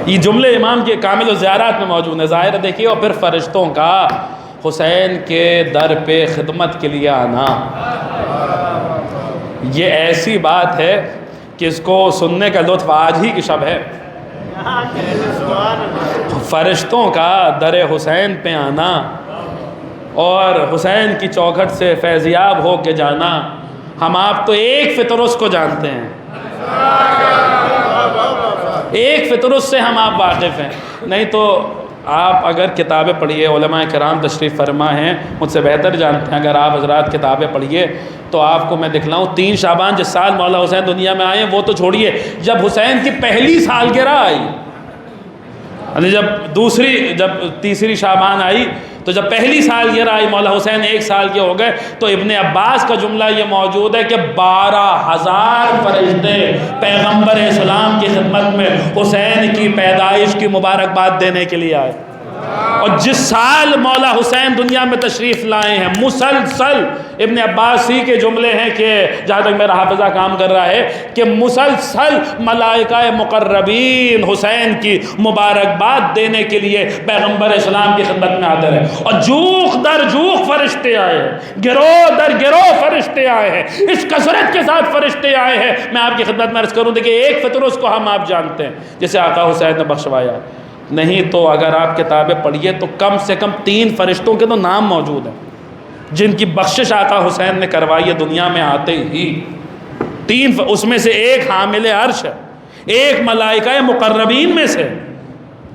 یہ جملے امام کے کامل الزیارات میں موجود ہیں. ظاہر دیکھیے اور پھر فرشتوں کا حسین کے در پہ خدمت کے لیے آنا، یہ ایسی بات ہے کہ اس کو سننے کا لطف آج ہی کی شب ہے. فرشتوں کا در حسین پہ آنا اور حسین کی چوکھٹ سے فیضیاب ہو کے جانا. ہم آپ تو ایک فطرس کو جانتے ہیں، ایک فطرس سے ہم آپ واقف ہیں. نہیں تو آپ اگر کتابیں پڑھیے، علماء کرام تشریف فرما ہیں مجھ سے بہتر جانتے ہیں، اگر آپ حضرات کتابیں پڑھیے تو آپ کو میں دکھلاؤں 3 شعبان جس سال مولا حسین دنیا میں آئے ہیں وہ تو چھوڑیے، جب حسین کی پہلی سالگرہ آئی، یعنی جب تیسری شعبان آئی تو جب پہلی سالگرہ آئی مولا حسین 1 سال کے ہو گئے تو ابن عباس کا جملہ یہ موجود ہے کہ 12,000 فرشتے پیغمبر اسلام کی خدمت میں حسین کی پیدائش کی مبارکباد دینے کے لیے آئے. اور جس سال مولا حسین دنیا میں تشریف لائے ہیں مسلسل ابن عباسی کے جملے ہیں کہ جہاں تک میرا حافظہ کام کر رہا ہے کہ مسلسل ملائکہ مقربین حسین کی مبارکباد دینے کے لیے پیغمبر اسلام کی خدمت میں آتے رہے. اور جوخ در جوخ فرشتے آئے ہیں، گروہ در گروہ فرشتے آئے ہیں، اس کثرت کے ساتھ فرشتے آئے ہیں. میں آپ کی خدمت میں عرض کروں دیکھیں ایک فطرس کو ہم آپ جانتے ہیں جسے آقا حسین نے بخشوایا، نہیں تو اگر آپ کتابیں پڑھیے تو کم سے کم 3 فرشتوں کے تو نام موجود ہیں جن کی بخشش آقا حسین نے کروائی ہے دنیا میں آتے ہی. 3 اس میں سے ایک حامل عرش ہے، ایک ملائکہ مقربین میں سے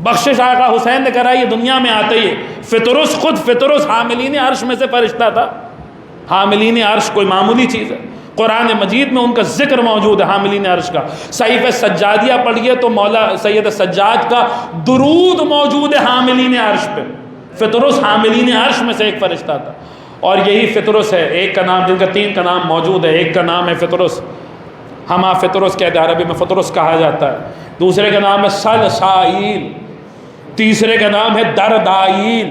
بخشش آقا حسین نے کرائی ہے دنیا میں آتے ہی. فطرس خود فطرس حاملین عرش میں سے فرشتہ تھا. حاملین عرش کوئی معمولی چیز ہے، قرآن مجید میں ان کا ذکر موجود ہے حاملین عرش کا. صحیفہ سجادیہ پڑھیے تو مولا سید سجاد کا درود موجود ہے حاملین عرش پہ. فطرس حاملین عرش میں سے ایک فرشتہ تھا اور یہی فطرس ہے. ایک کا نام، جن کا 3 کا نام موجود ہے، ایک کا نام ہے فطرس، ہم آپ فطرس کہتے ہیں، عربی میں فطرس کہا جاتا ہے. دوسرے کا نام ہے سلسائیل، تیسرے کا نام ہے دردائیل.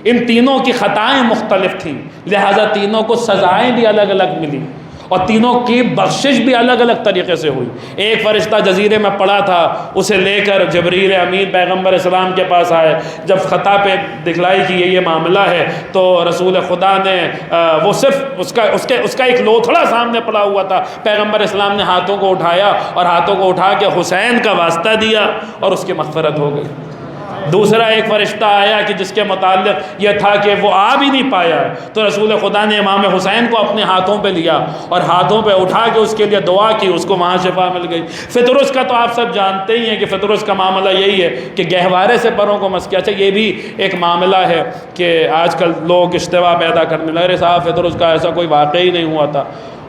ان تینوں کی خطائیں مختلف تھیں لہٰذا تینوں کو سزائیں بھی الگ الگ ملی اور تینوں کی بخشش بھی الگ الگ طریقے سے ہوئی. ایک فرشتہ جزیرے میں پڑا تھا، اسے لے کر جبریل امین پیغمبر اسلام کے پاس آئے. جب خطا پہ دکھلائی کہ یہ معاملہ ہے تو رسول خدا نے وہ صرف اس کا ایک لوتھڑا سامنے پڑا ہوا تھا. پیغمبر اسلام نے ہاتھوں کو اٹھایا اور ہاتھوں کو اٹھا کے حسین کا واسطہ دیا اور اس کی مغفرت ہو گئی. دوسرا ایک فرشتہ آیا کہ جس کے متعلق یہ تھا کہ وہ آ بھی نہیں پایا تو رسول خدا نے امام حسین کو اپنے ہاتھوں پہ لیا اور ہاتھوں پہ اٹھا کے اس کے لیے دعا کی، اس کو وہاں شفا مل گئی. فطرس کا تو آپ سب جانتے ہی ہیں کہ فطرس کا معاملہ یہی ہے کہ گہوارے سے پروں کو مس کیا. اچھا یہ بھی ایک معاملہ ہے کہ آج کل لوگ اشتباہ پیدا کرنے لگے، صاحب فطرس کا ایسا کوئی واقعی نہیں ہوا تھا.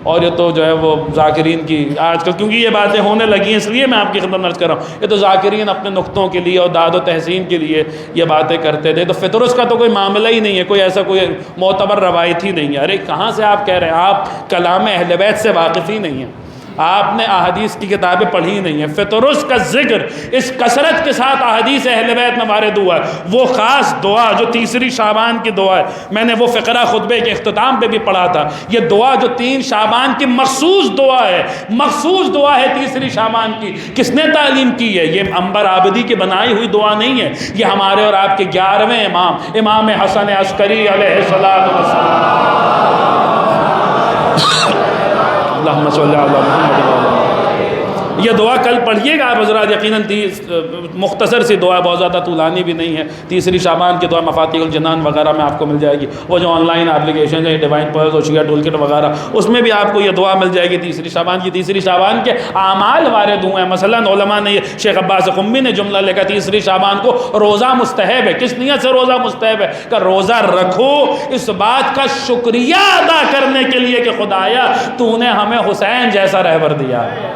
اور یہ تو جو ہے وہ ذاکرین کی آج کل کیونکہ یہ باتیں ہونے لگی ہیں اس لیے میں آپ کی خدمت عرض کر رہا ہوں، یہ تو ذاکرین اپنے نقطوں کے لیے اور داد و تحسین کے لیے یہ باتیں کرتے تھے. تو فطرس کا تو کوئی معاملہ ہی نہیں ہے، کوئی ایسا کوئی معتبر روایت ہی نہیں ہے. ارے کہاں سے آپ کہہ رہے ہیں؟ آپ کلام اہل بیت سے واقف ہی نہیں ہیں، آپ نے احادیث کی کتابیں پڑھی نہیں ہیں. فطرس کا ذکر اس کثرت کے ساتھ احادیث اہل بیت میں وارد ہوا ہے. وہ خاص دعا جو تیسری شعبان کی دعا ہے، میں نے وہ فقرہ خطبے کے اختتام پہ بھی پڑھا تھا. یہ دعا جو 3 شعبان کی مخصوص دعا ہے، مخصوص دعا ہے تیسری شعبان کی. کس نے تعلیم کی ہے؟ یہ عنبر عابدی کی بنائی ہوئی دعا نہیں ہے، یہ ہمارے اور آپ کے 11ویں امام حسن عسکری علیہ الصلوۃ والسلام. اللہم صلی علی محمد. یہ دعا کل پڑھیے گا آپ حضرات، یقیناً مختصر سی دعا، بہت زیادہ طولانی بھی نہیں ہے. تیسری شعبان کی دعا مفاتیح الجنان وغیرہ میں آپ کو مل جائے گی. وہ جو آن لائن اپلیکیشن ہے ڈیوائن پوئز اور شیعہ ٹول کٹ وغیرہ، اس میں بھی آپ کو یہ دعا مل جائے گی تیسری شعبان کی. تیسری شعبان کے اعمال وارد ہوئے ہیں. مثلاً علماء نے، شیخ عباس قمی نے جملہ لکھا تیسری شعبان کو روزہ مستحب ہے. کس نیت سے روزہ مستحب ہے؟ کہ روزہ رکھو اس بات کا شکریہ ادا کرنے کے لیے کہ خدایا تو نے ہمیں حسین جیسا رہبر دیا ہے.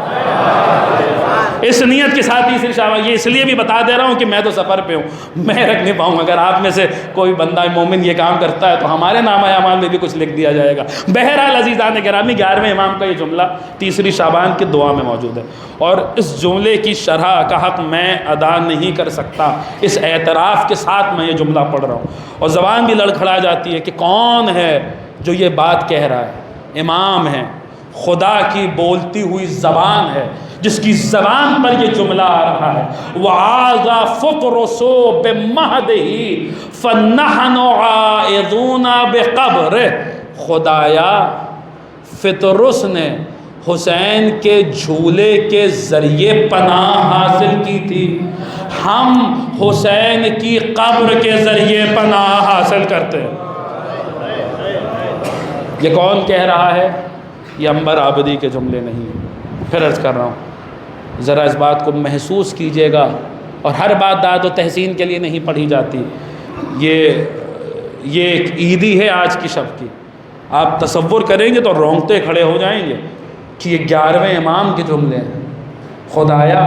اس نیت کے ساتھ تیسری شابان، یہ اس لیے بھی بتا دے رہا ہوں کہ میں تو سفر پہ ہوں، میں رکھ نہیں پاؤں. اگر آپ میں سے کوئی بندہ مومن یہ کام کرتا ہے تو ہمارے نامہ اعمال میں بھی کچھ لکھ دیا جائے گا. بہرحال عزیزان گرامی، 11ویں امام کا یہ جملہ تیسری شابان کی دعا میں موجود ہے، اور اس جملے کی شرح کا حق میں ادا نہیں کر سکتا. اس اعتراف کے ساتھ میں یہ جملہ پڑھ رہا ہوں، اور زبان بھی لڑکھڑا جاتی ہے کہ کون ہے جو یہ بات کہہ رہا ہے. امام ہے، خدا کی بولتی ہوئی زبان ہے، جس کی زبان پر یہ جملہ آ رہا ہے. وَعَاذَا فُقْرُسُ بِمَهْدِهِ فَنَّحْنُ عَائِذُونَ بِقَبْرِهِ. خدایا فطرس نے حسین کے جھولے کے ذریعے پناہ حاصل کی تھی، ہم حسین کی قبر کے ذریعے پناہ حاصل کرتے ہیں. یہ کون کہہ رہا ہے؟ یہ عنبر عابدی کے جملے نہیں ہیں. پھر عرض کر رہا ہوں، ذرا اس بات کو محسوس کیجئے گا، اور ہر بات داد و تحسین کے لیے نہیں پڑھی جاتی. یہ ایک عیدی ہے آج کی شب کی. آپ تصور کریں گے تو رونگٹے کھڑے ہو جائیں گے کہ یہ 11ویں امام کے جملے ہیں. خدایا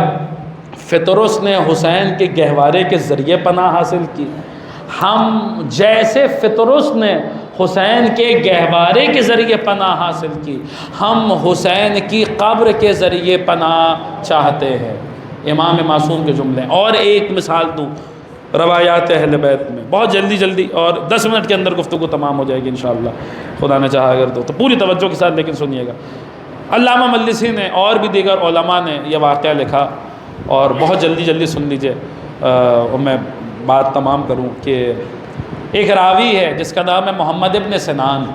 فطرس نے حسین کے گہوارے کے ذریعے پناہ حاصل کی، ہم جیسے فطرس نے حسین کے گہوارے کے ذریعے پناہ حاصل کی، ہم حسین کی قبر کے ذریعے پناہ چاہتے ہیں. امام معصوم کے جملے. اور ایک مثال دوں روایات اہل بیت میں، بہت جلدی، اور 10 منٹ کے اندر گفتگو تمام ہو جائے گی انشاءاللہ، خدا نے چاہا اگر تو پوری توجہ کے ساتھ لیکن سنیے گا. علامہ مجلسی نے اور بھی دیگر علماء نے یہ واقعہ لکھا، اور بہت جلدی سن لیجئے، اور میں بات تمام کروں کہ ایک راوی ہے جس کا نام ہے محمد ابن سنان.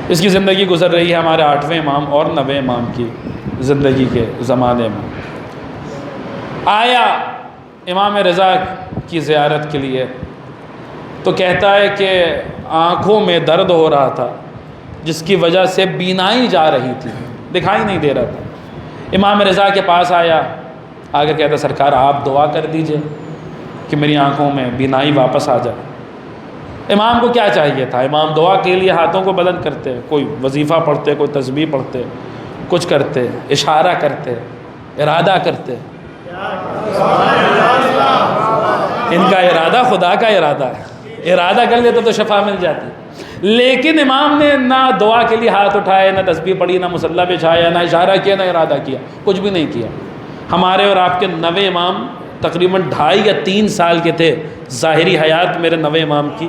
اس کی زندگی گزر رہی ہے ہمارے 8ویں امام اور 9ویں امام کی زندگی کے زمانے میں. آیا امام رضا کی زیارت کے لیے تو کہتا ہے کہ آنکھوں میں درد ہو رہا تھا، جس کی وجہ سے بینائی جا رہی تھی، دکھائی نہیں دے رہا تھا. امام رضا کے پاس آیا، آگے کہتا سرکار آپ دعا کر دیجئے کہ میری آنکھوں میں بینائی واپس آ جائے. امام کو کیا چاہیے تھا؟ امام دعا کے لیے ہاتھوں کو بلند کرتے، کوئی وظیفہ پڑھتے، کوئی تسبیح پڑھتے، کچھ کرتے، اشارہ کرتے، ارادہ کرتے. ان کا ارادہ خدا کا ارادہ ہے، ارادہ کر لیتے تو شفا مل جاتی. لیکن امام نے نہ دعا کے لیے ہاتھ اٹھائے، نہ تسبیح پڑھی، نہ مصلی بچھایا، نہ اشارہ کیا، نہ ارادہ کیا، کچھ بھی نہیں کیا. ہمارے اور آپ کے 9ویں امام تقریباً 2.5 یا 3 سال کے تھے. ظاہری حیات میرے 9ویں امام کی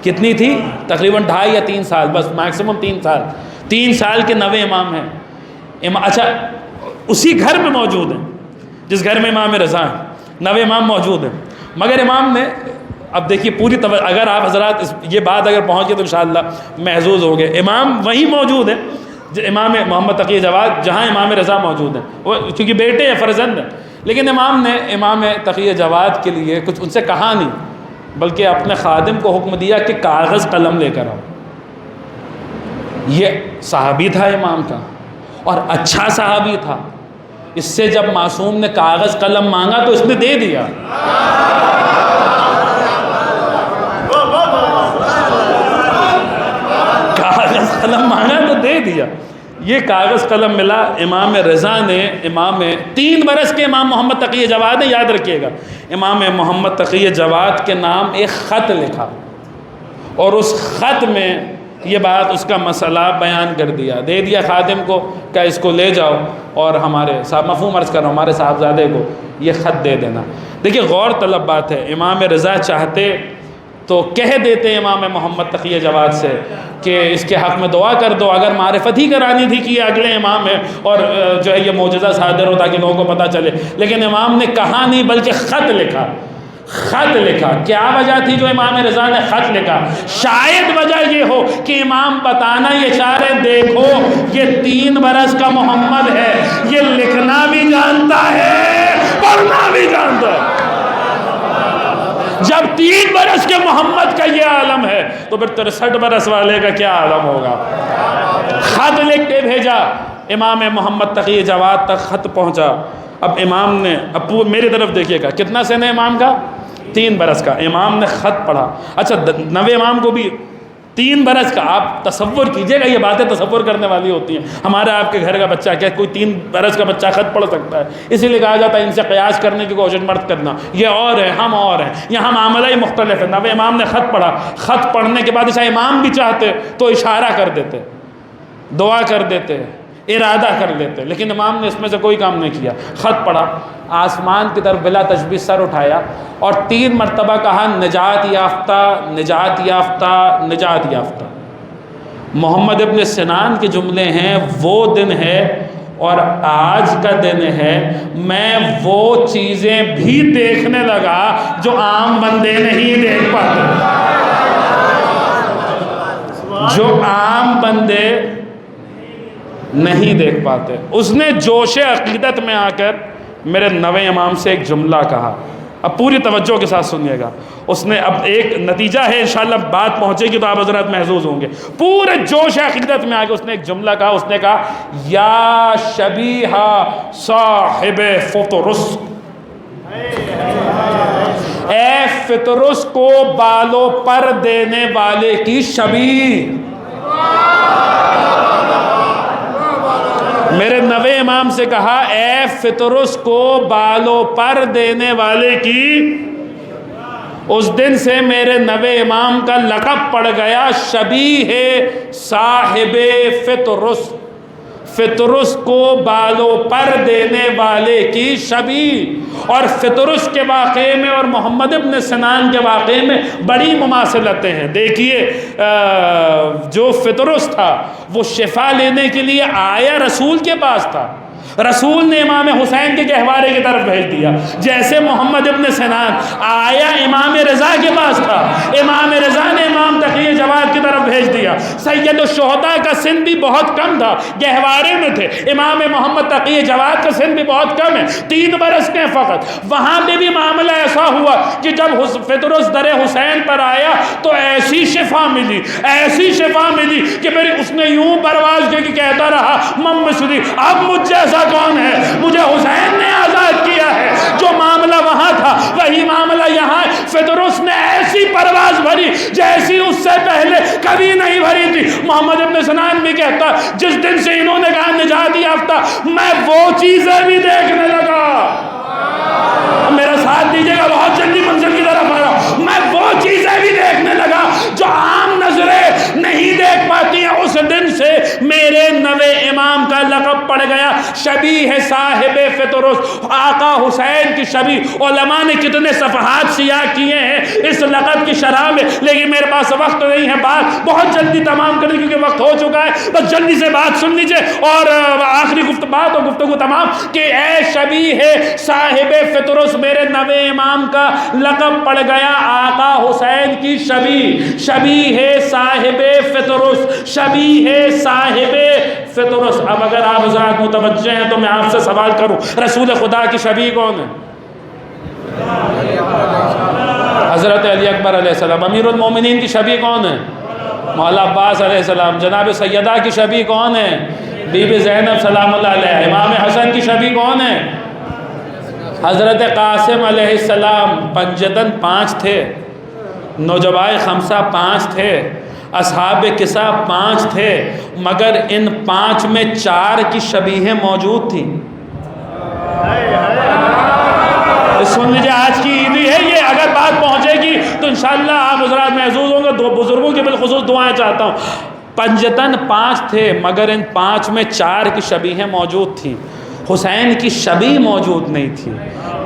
کتنی تھی؟ تقریباً 2.5 یا 3 سال، بس میکسیمم 3 سال. 3 سال کے 9ویں امام ہیں. اچھا اسی گھر میں موجود ہیں جس گھر میں امام رضا ہیں، 9ویں امام موجود ہیں. مگر امام نے، اب دیکھیے پوری اگر آپ حضرات یہ بات اگر پہنچ گئی تو انشاءاللہ محظوظ ہو گئے. امام وہیں موجود ہیں امام محمد تقی جواد جہاں امام رضا موجود ہیں، وہ کیونکہ بیٹے ہیں، فرزند ہیں. لیکن امام نے امام تقی جواد کے لیے کچھ ان سے کہا نہیں، بلکہ اپنے خادم کو حکم دیا کہ کاغذ قلم لے کر آؤ. یہ صحابی تھا امام کا، اور اچھا صحابی تھا. اس سے جب معصوم نے کاغذ قلم مانگا تو اس نے دے دیا. کاغذ قلم مانگا تو دے دیا. یہ کاغذ قلم ملا. امام رضا نے، امام 3 برس کے امام محمد تقی جواد نے، یاد رکھیے گا، امام محمد تقی جواد کے نام ایک خط لکھا، اور اس خط میں یہ بات، اس کا مسئلہ بیان کر دیا، دے دیا خادم کو کہ اس کو لے جاؤ اور ہمارے مفہوم عرض کر رہا ہوں، ہمارے صاحبزادے کو یہ خط دے دینا. دیکھیے غور طلب بات ہے. امام رضا چاہتے تو کہہ دیتے امام محمد تقی جواد سے کہ اس کے حق میں دعا کر دو، اگر معرفت ہی کرانی تھی کہ یہ اگلے امام ہے اور جو ہے یہ معجزہ صادر ہو تاکہ لوگوں کو پتہ چلے. لیکن امام نے کہا نہیں، بلکہ خط لکھا. خط لکھا. کیا وجہ تھی جو امام رضا نے خط لکھا؟ شاید وجہ یہ ہو کہ امام بتانا یہ چاہ رہے، دیکھو یہ 3 برس کا محمد ہے، یہ لکھنا بھی جانتا ہے پڑھنا بھی جانتا ہے. جب 3 برس کے محمد کا یہ عالم ہے تو پھر 63 برس والے کا کیا عالم ہوگا. خط لکھ کے بھیجا. امام محمد تقی جواد تک خط پہنچا. اب امام نے، اب میری طرف دیکھیے گا، کتنا سن ہے امام کا؟ 3 برس کا. امام نے خط پڑھا. اچھا 9ویں امام کو بھی 3 برس کا، آپ تصور کیجئے گا، یہ باتیں تصور کرنے والی ہوتی ہیں. ہمارے آپ کے گھر کا بچہ کیا کوئی 3 برس کا بچہ خط پڑھ سکتا ہے؟ اسی لیے کہا جاتا ہے ان سے قیاس کرنے کی کوشش مت کرنا، یہ اور ہے ہم اور ہیں. یہاں معاملہ ہی مختلف ہے. نوے امام نے خط پڑھا، خط پڑھنے کے بعد اسے امام بھی چاہتے تو اشارہ کر دیتے، دعا کر دیتے، ارادہ کر لیتے، لیکن امام نے اس میں سے کوئی کام نہیں کیا. خط پڑھا، آسمان کی طرف بلا تشبیہ سر اٹھایا اور 3 مرتبہ کہا نجات یافتہ، نجات یافتہ، نجات یافتہ. محمد ابن سنان کے جملے ہیں، وہ دن ہے اور آج کا دن ہے میں وہ چیزیں بھی دیکھنے لگا جو عام بندے نہیں دیکھ پاتے، جو عام بندے نہیں دیکھ پاتے. اس نے جوش عقیدت میں آ کر میرے نوے امام سے ایک جملہ کہا. اب پوری توجہ کے ساتھ سنیے گا. اس نے اب ایک نتیجہ ہے، انشاءاللہ بات پہنچے گی تو آپ حضرات محظوظ ہوں گے. پورے جوش عقیدت میں آ کے اس نے ایک جملہ کہا. اس نے کہا یا شبیہ صاحب فطرس، اے فطرس کو بالوں پر دینے والے کی شبیہ. میرے نوے امام سے کہا اے فطرس کو بالوں پر دینے والے کی. اس دن سے میرے نوے امام کا لقب پڑ گیا شبیہ صاحب فطرس، فطرس کو بالوں پر دینے والے کی شبیہ. اور فطرس کے واقعے میں اور محمد ابن سنان کے واقعے میں بڑی مماثلتیں ہیں. دیکھیے جو فطرس تھا وہ شفا لینے کے لیے آیا رسول کے پاس تھا، رسول نے امام حسین کے گہوارے کی طرف بھیج دیا. جیسے محمد ابن سنان آیا امام رضا کے پاس تھا، امام رضا نے امام تقی جواد کی طرف بھیج دیا. سید الشہداء کا سن بھی بہت کم تھا، گہوارے میں تھے. امام محمد تقی جواد کا سن بھی بہت کم ہے، 3 برس کے فقط. وہاں پہ بھی معاملہ ایسا ہوا کہ جب فطرس در حسین پر آیا تو ایسی شفا ملی، ایسی شفا ملی کہ پھر اس نے یوں پرواز کی کہ کہتا رہا مم مصری، اب مجھ جیسا کون ہے؟ مجھے حسین نے آزاد کیا ہے. جو معاملہ وہاں تھا وہی معاملہ یہاں. فطرس نے ایسی پرواز بھری جیسی اس سے پہلے کبھی نہیں بھری تھی. محمد ابن سنان بھی کہتا جس دن سے انہوں نے کہا نجات یافتہ، میں وہ چیزیں بھی دیکھنے لگا. میرا ساتھ دیجیے گا، بہت جلدی منزل کی طرف آ رہا. میں وہ چیزیں بھی دیکھنے لگا جو عام نظریں نہیں دیکھ پاتی ہیں. اس دن سے میرے نوے امام کا لقب پڑ گیا شبیہ صاحب فطرس، آقا حسین کی شبیہ. علماء نے کتنے صفحات سیاہ کیے ہیں اس لقب کی شرح میں، لیکن میرے پاس وقت نہیں ہے. بات بہت جلدی تمام کرنے کیونکہ وقت ہو چکا ہے. بس جلدی سے بات سن لیجئے اور آخری بات اور گفتگو تمام کہ اے شبیہ صاحب فطرس، میرے نوے امام کا لقب پڑ گیا آقا حسین کی شبیہ، شبیہ صاحب فطرس، شبیہ صاحب فطرس. اب اگر آپ حضرات متوجہ ہیں تو میں آپ سے سوال کروں، رسول خدا کی شبیہ کون ہے؟ حضرت علی اکبر علیہ السلام. امیر المومنین کی شبیہ کون ہے؟ مولا عباس علیہ السلام. جناب سیدہ کی شبیہ کون ہے؟ بی بی زینب سلام اللہ علیہ. امام حسن کی شبیہ کون ہے؟ حضرت قاسم علیہ السلام. پنجتن 5 تھے، نوجوائے خمسہ 5 تھے، اصحاب قصہ 5 تھے، مگر ان 5 میں 4 کی شبیہیں موجود تھیں. سن لیجیے آج کی عیدی ہے یہ، اگر بات پہنچے گی تو انشاءاللہ آپ حضرات محظوظ ہوں گے. 2 بزرگوں کی بالخصوص دعائیں چاہتا ہوں. پنجتن 5 تھے مگر ان 5 میں 4 کی شبیہیں موجود تھیں. حسین کی شبیہ موجود نہیں تھی.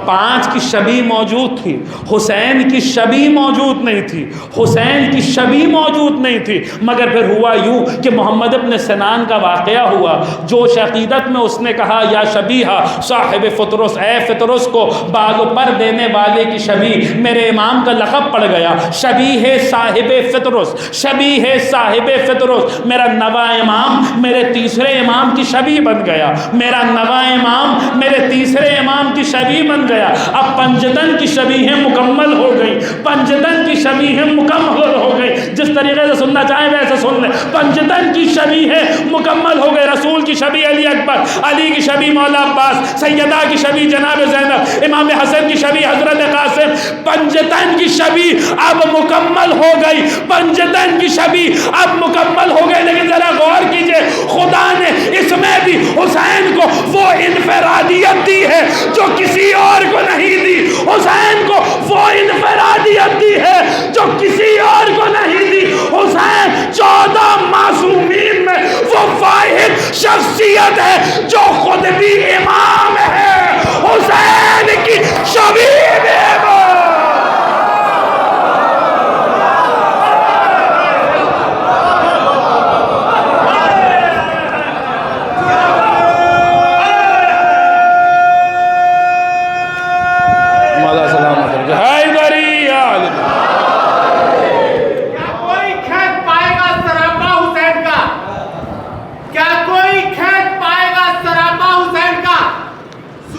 5 کی شبیہ موجود تھی، حسین کی شبیہ موجود نہیں تھی. حسین کی شبیہ موجود نہیں تھی. مگر پھر ہوا یوں کہ محمد ابن سنان کا واقعہ ہوا. جوش عقیدت میں اس نے کہا یا شبیہ صاحب فطرس، اے فطرس کو بالوں پر دینے والے کی شبیہ. میرے امام کا لقب پڑ گیا شبیہ صاحب فطرس، شبیہ صاحب فطرس. میرا نواں امام میرے تیسرے امام کی شبیہ بن گیا. میرا نواں امام میرے تیسرے امام کی شبیہ بن گیا. اب پنجتن کی شبیہیں مکمل ہو گئی، پنجتن کی شبیہیں مکمل ہو گئی. جس طریقے سے سننا چاہیں ویسے سن لیں. پنجتن کی شبیہیں مکمل ہو گئے. رسول کی شبی علی اکبر، علی کی شبی مولا عباس، سیدہ کی شبی جناب زینب، امام حسن کی شبی حضرت قاسم، پنجتن کی شبی اب مکمل ہو گئی، پنجتن کی شبی اب مکمل ہو گئی۔ لیکن ذرا غور کیجئے، خدا نے اس میں بھی حسین کو وہ انفرادیت دی ہے جو کسی اور کو نہیں دی، حسین کو وہ انفرادیت دی ہے جو کسی اور کو نہیں دی۔ حسین 14 معصومین میں وہ واحد شخصیت ہے جو خود بھی امام ہے، حسین کی شبیب امام۔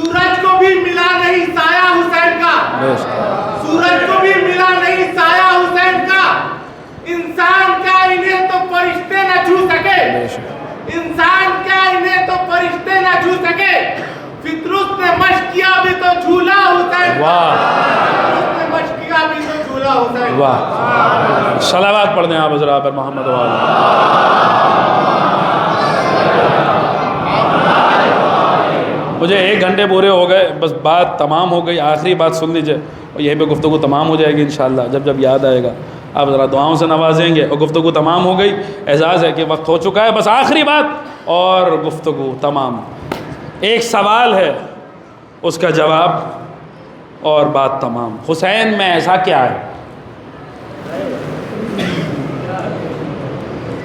سورج کو بھی ملا نہیں سایہ حسین کا، انسان کیا انہیں تو فرشتے نہ چھو سکے، انسان کیا انہیں تو فرشتے نہ چھو سکے، فطرت نے مشق کیا بھی تو جھولا حسین کا، فطرت نے مشق کیا بھی تو جھولا حسین کا۔ واہ، صلوات پڑھ دیں آپ حضرات پر محمد و آلہ۔ مجھے 1 گھنٹے پورے ہو گئے، بس بات تمام ہو گئی، آخری بات سن لیجئے اور یہیں پہ گفتگو تمام ہو جائے گی انشاءاللہ جب یاد آئے گا۔ آپ ذرا دعاؤں سے نوازیں گے اور گفتگو تمام ہو گئی، اعزاز ہے کہ وقت ہو چکا ہے، بس آخری بات اور گفتگو تمام۔ ایک سوال ہے، اس کا جواب اور بات تمام۔ حسین میں ایسا کیا ہے؟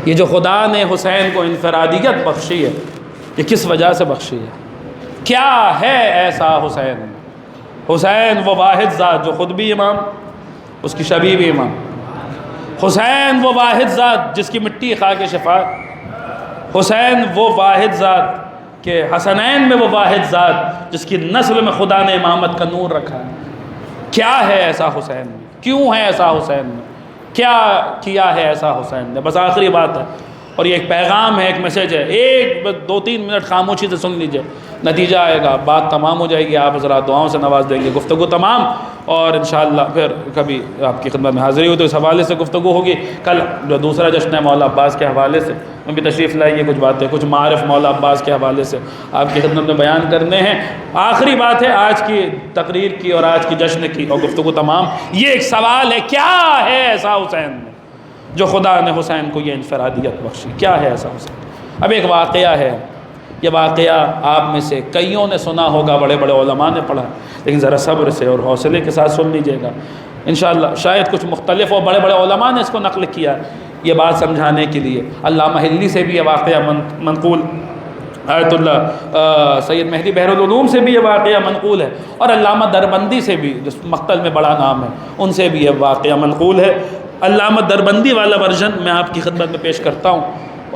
یہ جو خدا نے حسین کو انفرادیت بخشی ہے، یہ کس وجہ سے بخشی ہے؟ کیا ہے ایسا حسین؟ حسین وہ واحد ذات جو خود بھی امام، اس کی شبیہ بھی امام۔ حسین وہ واحد ذات جس کی مٹی خاک شفاعت۔ حسین وہ واحد ذات کہ حسنین میں وہ واحد ذات جس کی نسل میں خدا نے امامت کا نور رکھا ہے۔ کیا ہے ایسا حسین میں؟ کیوں ہے ایسا حسین میں؟ کیا کیا ہے ایسا حسین نے؟ بس آخری بات ہے اور یہ ایک پیغام ہے، ایک میسیج ہے، 2-3 منٹ خاموشی سے سن لیجئے، نتیجہ آئے گا، بات تمام ہو جائے گی، آپ حضرات دعاؤں سے نواز دیں گے، گفتگو تمام، اور انشاءاللہ پھر کبھی آپ کی خدمت میں حاضری ہو تو اس حوالے سے گفتگو ہوگی۔ کل جو دوسرا جشن ہے مولا عباس کے حوالے سے ان بھی تشریف لائیے، کچھ باتیں، کچھ معارف مولا عباس کے حوالے سے آپ کی خدمت میں بیان کرنے ہیں۔ آخری بات ہے آج کی تقریر کی اور آج کی جشن کی اور گفتگو تمام، یہ ایک سوال ہے، کیا ہے ایسا حسین میں جو خدا نے حسین کو یہ انفرادیت بخشی؟ کیا ہے ایسا حسین؟ اب ایک واقعہ ہے، یہ واقعہ آپ میں سے کئیوں نے سنا ہوگا، بڑے بڑے علماء نے پڑھا، لیکن ذرا صبر سے اور حوصلے کے ساتھ سن لیجئے گا انشاءاللہ۔ شاید کچھ مختلف ہو، بڑے بڑے علماء نے اس کو نقل کیا یہ بات سمجھانے کے لیے۔ علامہ حلی سے بھی یہ واقعہ منقول، آیت اللہ سید مہدی بحر العلوم سے بھی یہ واقعہ منقول ہے، اور علامہ دربندی سے بھی جس مقتل میں بڑا نام ہے ان سے بھی یہ واقعہ منقول ہے۔ علامہ دربندی والا ورژن میں آپ کی خدمت میں پیش کرتا ہوں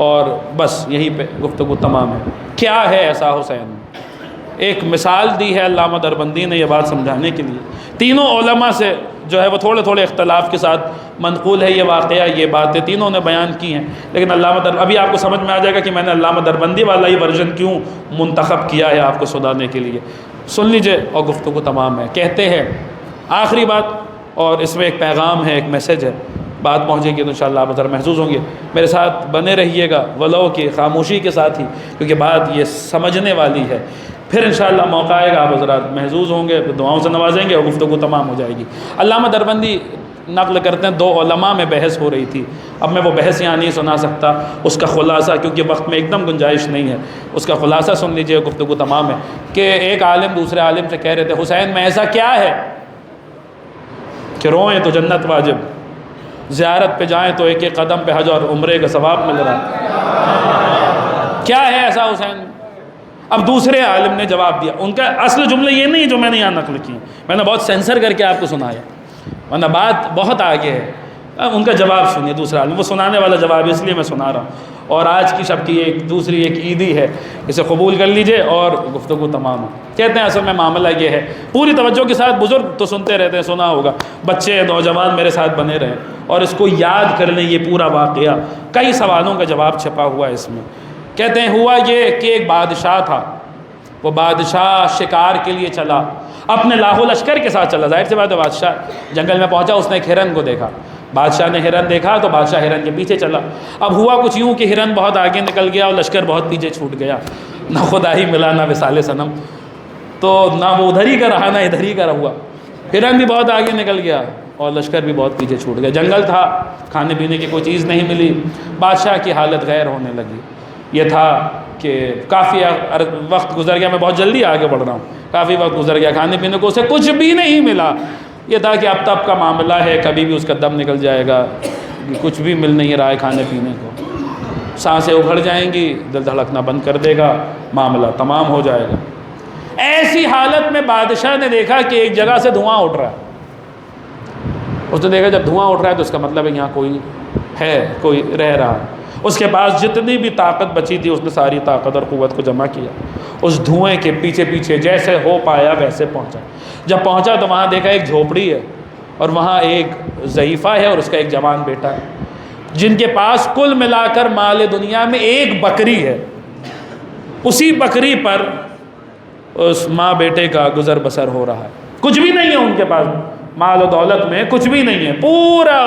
اور بس یہیں پہ گفتگو تمام ہے۔ کیا ہے ایسا حسین؟ ایک مثال دی ہے علامہ دربندی نے یہ بات سمجھانے کے لیے۔ تینوں علماء سے جو ہے وہ تھوڑے تھوڑے اختلاف کے ساتھ منقول ہے یہ واقعہ، یہ باتیں تینوں نے بیان کی ہیں، لیکن ابھی آپ کو سمجھ میں آ جائے گا کہ میں نے علامہ دربندی والا ہی ورژن کیوں منتخب کیا ہے آپ کو سنانے کے لیے۔ سن لیجئے اور گفتگو تمام ہے۔ کہتے ہیں آخری بات، اور اس میں ایک پیغام ہے، ایک میسیج ہے، بات پہنچے گی تو انشاءاللہ آپ ذرا محظوظ ہوں گے۔ میرے ساتھ بنے رہیے گا ولو کہ خاموشی کے ساتھ ہی، کیونکہ بات یہ سمجھنے والی ہے۔ پھر انشاءاللہ موقع آئے گا، آپ حضرات محظوظ ہوں گے، دعاؤں سے نوازیں گے اور گفتگو تمام ہو جائے گی۔ علامہ دربندی نقل کرتے ہیں 2 علماء میں بحث ہو رہی تھی، اب میں وہ بحث یہاں نہیں سنا سکتا، اس کا خلاصہ کیونکہ وقت میں ایک دم گنجائش نہیں ہے، اس کا خلاصہ سن لیجئے، گفتگو تمام ہے کہ ایک عالم دوسرے عالم سے کہہ رہے تھے حسین میں ایسا کیا ہے کہ روئیں تو جنت واجب، زیارت پہ جائیں تو ایک ایک قدم پہ حج اور عمرے کا ثواب مل رہا ہے، کیا ہے ایسا حسین؟ اب دوسرے عالم نے جواب دیا، ان کا اصل جملے یہ نہیں جو میں نے یہاں نقل کی، میں نے بہت سینسر کر کے آپ کو سنایا، ورنہ بات بہت آگے ہے۔ ان کا جواب سنیے، دوسرا عالم، وہ سنانے والا جواب اس لیے میں سنا رہا ہوں، اور آج کی شب کی ایک دوسری ایک عیدی ہے، اسے قبول کر لیجئے اور گفتگو تمام ہے۔ کہتے ہیں اصل میں معاملہ یہ ہے، پوری توجہ کے ساتھ، بزرگ تو سنتے رہتے ہیں، سنا ہوگا، بچے نوجوان میرے ساتھ بنے رہیں اور اس کو یاد کر لیں، یہ پورا واقعہ، کئی سوالوں کا جواب چھپا ہوا ہے اس میں۔ کہتے ہیں ہوا یہ کہ ایک بادشاہ تھا، وہ بادشاہ شکار کے لیے چلا، اپنے لاہو لشکر کے ساتھ چلا، ظاہر سی بات ہے بادشاہ جنگل میں پہنچا، اس نے ایک ہرن کو دیکھا، بادشاہ نے ہرن دیکھا تو بادشاہ ہرن کے پیچھے چلا۔ اب ہوا کچھ یوں کہ ہرن بہت آگے نکل گیا اور لشکر بہت پیچھے چھوٹ گیا، نہ خدا ہی ملا نہ وصال صنم، تو نہ وہ ادھر ہی کا رہا نہ ادھر ہی کا رہا، ہرن بھی بہت آگے نکل گیا اور لشکر بھی بہت پیچھے چھوٹ گیا۔ جنگل تھا، کھانے پینے کی کوئی چیز نہیں ملی، بادشاہ کی حالت غیر ہونے لگی۔ یہ تھا کہ کافی وقت گزر گیا، میں بہت جلدی آگے بڑھ رہا ہوں، کافی وقت گزر گیا، کھانے پینے کو اسے کچھ بھی نہیں ملا۔ یہ تھا کہ اب تب کا معاملہ ہے، کبھی بھی اس کا دم نکل جائے گا، کچھ بھی مل نہیں رہا ہے کھانے پینے کو، سانسیں اکھڑ جائیں گی، دل دھڑکنا بند کر دے گا، معاملہ تمام ہو جائے گا۔ ایسی حالت میں بادشاہ نے دیکھا کہ ایک جگہ سے دھواں اٹھ رہا ہے۔ اس نے دیکھا جب دھواں اٹھ رہا ہے تو اس کا مطلب ہے یہاں کوئی ہے، کوئی رہ رہا ہے۔ اس کے پاس جتنی بھی طاقت بچی تھی اس نے ساری طاقت اور قوت کو جمع کیا، اس دھوئیں کے پیچھے پیچھے جیسے ہو پایا ویسے پہنچا۔ جب پہنچا تو وہاں دیکھا ایک جھوپڑی ہے اور وہاں ایک ضعیفہ ہے اور اس کا ایک جوان بیٹا ہے، جن کے پاس کل ملا کر مال دنیا میں ایک بکری ہے۔ اسی بکری پر اس ماں بیٹے کا گزر بسر ہو رہا ہے، کچھ بھی نہیں ہے ان کے پاس، مال و دولت میں کچھ بھی نہیں ہے، پورا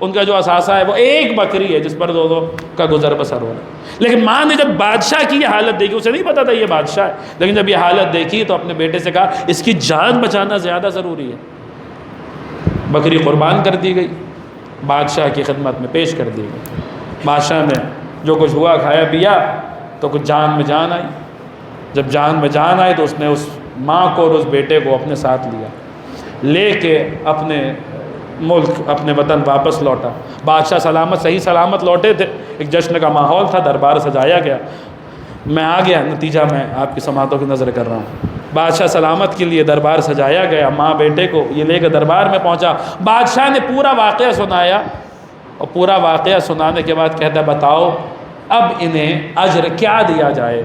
ان کا جو اثاثہ ہے وہ ایک بکری ہے جس پر دونوں کا گزر بسر ہو رہا ہے۔ لیکن ماں نے جب بادشاہ کی یہ حالت دیکھی، اسے نہیں پتا تھا یہ بادشاہ ہے، لیکن جب یہ حالت دیکھی تو اپنے بیٹے سے کہا اس کی جان بچانا زیادہ ضروری ہے۔ بکری قربان کر دی گئی، بادشاہ کی خدمت میں پیش کر دی گئی۔ بادشاہ نے جو کچھ ہوا کھایا پیا تو کچھ جان میں جان آئی۔ جب جان میں جان آئی تو اس نے اس ماں کو اور اس بیٹے کو اپنے ساتھ لیا، لے کے اپنے ملک اپنے وطن واپس لوٹا۔ بادشاہ سلامت صحیح سلامت لوٹے تھے، ایک جشن کا ماحول تھا، دربار سجایا گیا۔ میں آ گیا، نتیجہ میں آپ کی سماعتوں کی نظر کر رہا ہوں۔ بادشاہ سلامت کے لیے دربار سجایا گیا، ماں بیٹے کو یہ لے کے دربار میں پہنچا۔ بادشاہ نے پورا واقعہ سنایا اور پورا واقعہ سنانے کے بعد کہتا بتاؤ اب انہیں اجر کیا دیا جائے۔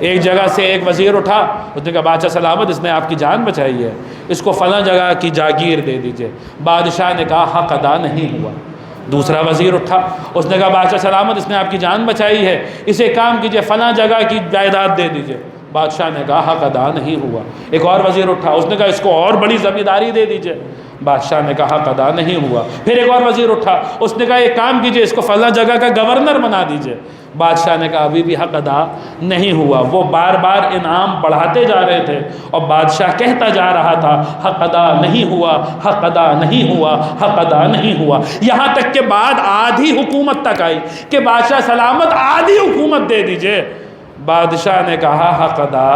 ایک جگہ سے ایک وزیر اٹھا، اس نے کہا بادشاہ سلامت اس نے آپ کی جان بچائی ہے، اس کو فلاں جگہ کی جاگیر دے دیجئے۔ بادشاہ نے کہا حق ادا نہیں ہوا۔ دوسرا وزیر اٹھا، اس نے کہا بادشاہ سلامت اس نے آپ کی جان بچائی ہے، اسے کام کیجئے، فلاں جگہ کی جائیداد دے دیجئے۔ بادشاہ نے کہا حق ادا نہیں ہوا۔ ایک اور وزیر اٹھا، اس نے کہا اس کو اور بڑی زمینداری دے دیجئے۔ بادشاہ نے کہا حق ادا نہیں ہوا۔ پھر ایک اور وزیر اٹھا، اس نے کہا ایک کام کیجئے اس کو فلاں جگہ کا گورنر بنا دیجئے۔ بادشاہ نے کہا ابھی بھی حق ادا نہیں ہوا۔ وہ بار بار انعام بڑھاتے جا رہے تھے اور بادشاہ کہتا جا رہا تھا حق ادا نہیں ہوا، حق ادا نہیں ہوا، حق ادا نہیں ہوا، یہاں تک کہ بعد آدھی حکومت تک آئی کہ بادشاہ سلامت آدھی حکومت دے دیجئے۔ بادشاہ نے کہا حق ادا۔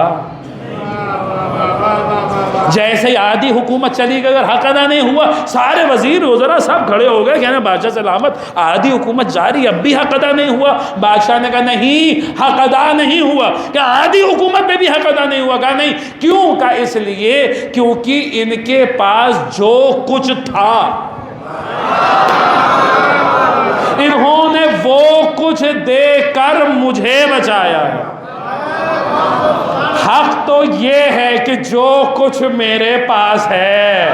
جیسے ہی آدھی حکومت چلی گئی، اگر حق ادا نہیں ہوا سارے وزیر وزراء سب کھڑے ہو گئے، کہنا بادشاہ سلامت آدھی حکومت جاری اب بھی حق ادا نہیں ہوا۔ بادشاہ نے کہا نہیں حق ادا نہیں ہوا، کہ آدھی حکومت میں بھی حق ادا نہیں ہوا۔ کہا نہیں کیوں؟ کہا اس لیے کیونکہ ان کے پاس جو کچھ تھا انہوں نے وہ کچھ دے کر مجھے بچایا ہے۔ حق تو یہ ہے کہ جو کچھ میرے پاس ہے،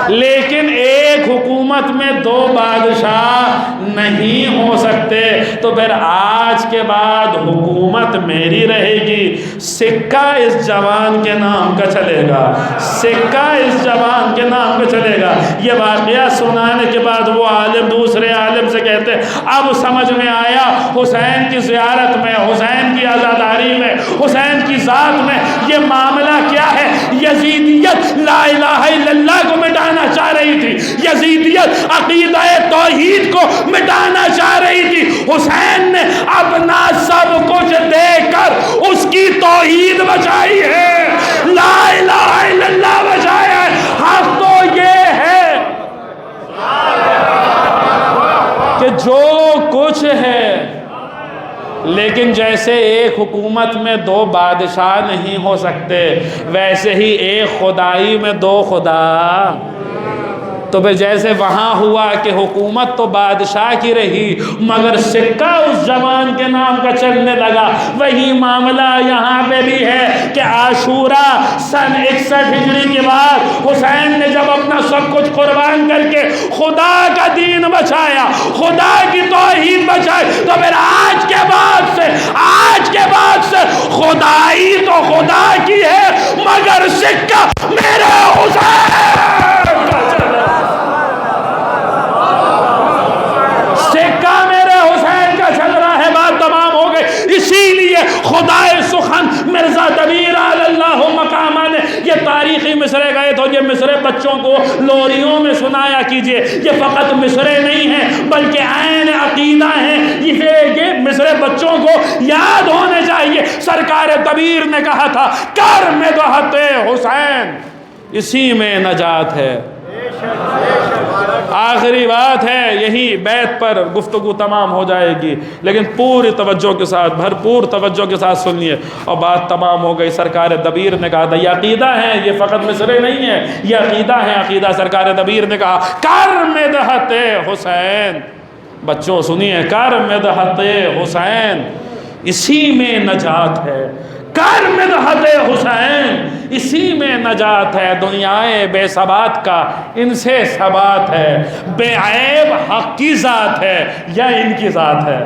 لیکن ایک حکومت میں دو بادشاہ نہیں ہو سکتے، تو پھر آج کے بعد حکومت میری رہے گی، سکہ اس جوان کے نام کا چلے گا، سکہ اس جوان کے نام کا چلے گا۔ یہ واقعہ سنانے کے بعد وہ عالم دوسرے عالم سے کہتے اب سمجھ میں آیا حسین کی زیارت میں، حسین کی عزاداری میں، حسین کی ذات میں یہ معاملہ کیا ہے۔ یزیدیت لا الہ الا اللہ کو مٹانا چاہ رہی تھی، یزیدیت عقیدہ توحید کو مٹانا چاہ رہی تھی۔ حسین نے اپنا سب کچھ دے کر اس کی توحید بچائی ہے، لا الہ الا اللہ بچایا ہے۔ حق تو یہ ہے کہ جو کچھ ہے، لیکن جیسے ایک حکومت میں دو بادشاہ نہیں ہو سکتے، ویسے ہی ایک خدائی میں دو خدا تو پھر جیسے وہاں ہوا کہ حکومت تو بادشاہ کی رہی مگر سکہ اس جوان کے نام کا چلنے لگا، وہی معاملہ یہاں پہ بھی ہے کہ عاشورہ سن 61 ہجری کے بعد حسین نے جب اپنا سب کچھ قربان کر کے خدا کا دین بچایا، خدا کی توحید بچائی، تو پھر آج کے بعد سے خدائی تو خدا کی ہے مگر سکہ میرے حسین کا چلا، سکہ میرے حسین کا چل رہا ہے۔ بات تمام ہو گئی۔ اسی لیے خدائے سخن مرزا دبیر اللہ مقامہ نے یہ تاریخی مصرے گئے تو یہ مصرے بچوں کو لوریوں میں سنایا کیجئے، یہ فقط مصرے نہیں ہیں بلکہ عین عقیدہ ہیں، یہ مصرے بچوں کو یاد ہونے چاہیے۔ سرکار دبیر نے کہا تھا کر مدحت حسین، اسی میں نجات ہے۔ آخری بات ہے، یہی بیت پر گفتگو تمام ہو جائے گی، لیکن پوری توجہ کے ساتھ، بھرپور توجہ کے ساتھ سنیے، اور بات تمام ہو گئی۔ سرکار دبیر نے کہا تھا یہ عقیدہ ہے، یہ فقط مصرے نہیں ہے، یہ عقیدہ ہے، عقیدہ۔ سرکار دبیر نے کہا کر مدحت حسین، بچوں سنیے، کر مدحت حسین، اسی میں نجات ہے، کر مدحت حسین، اسی میں نجات ہے۔ دنیائے بے ثبات کا ان سے ثبات ہے، بے عیب حق کی ذات ہے یا ان کی ذات ہے۔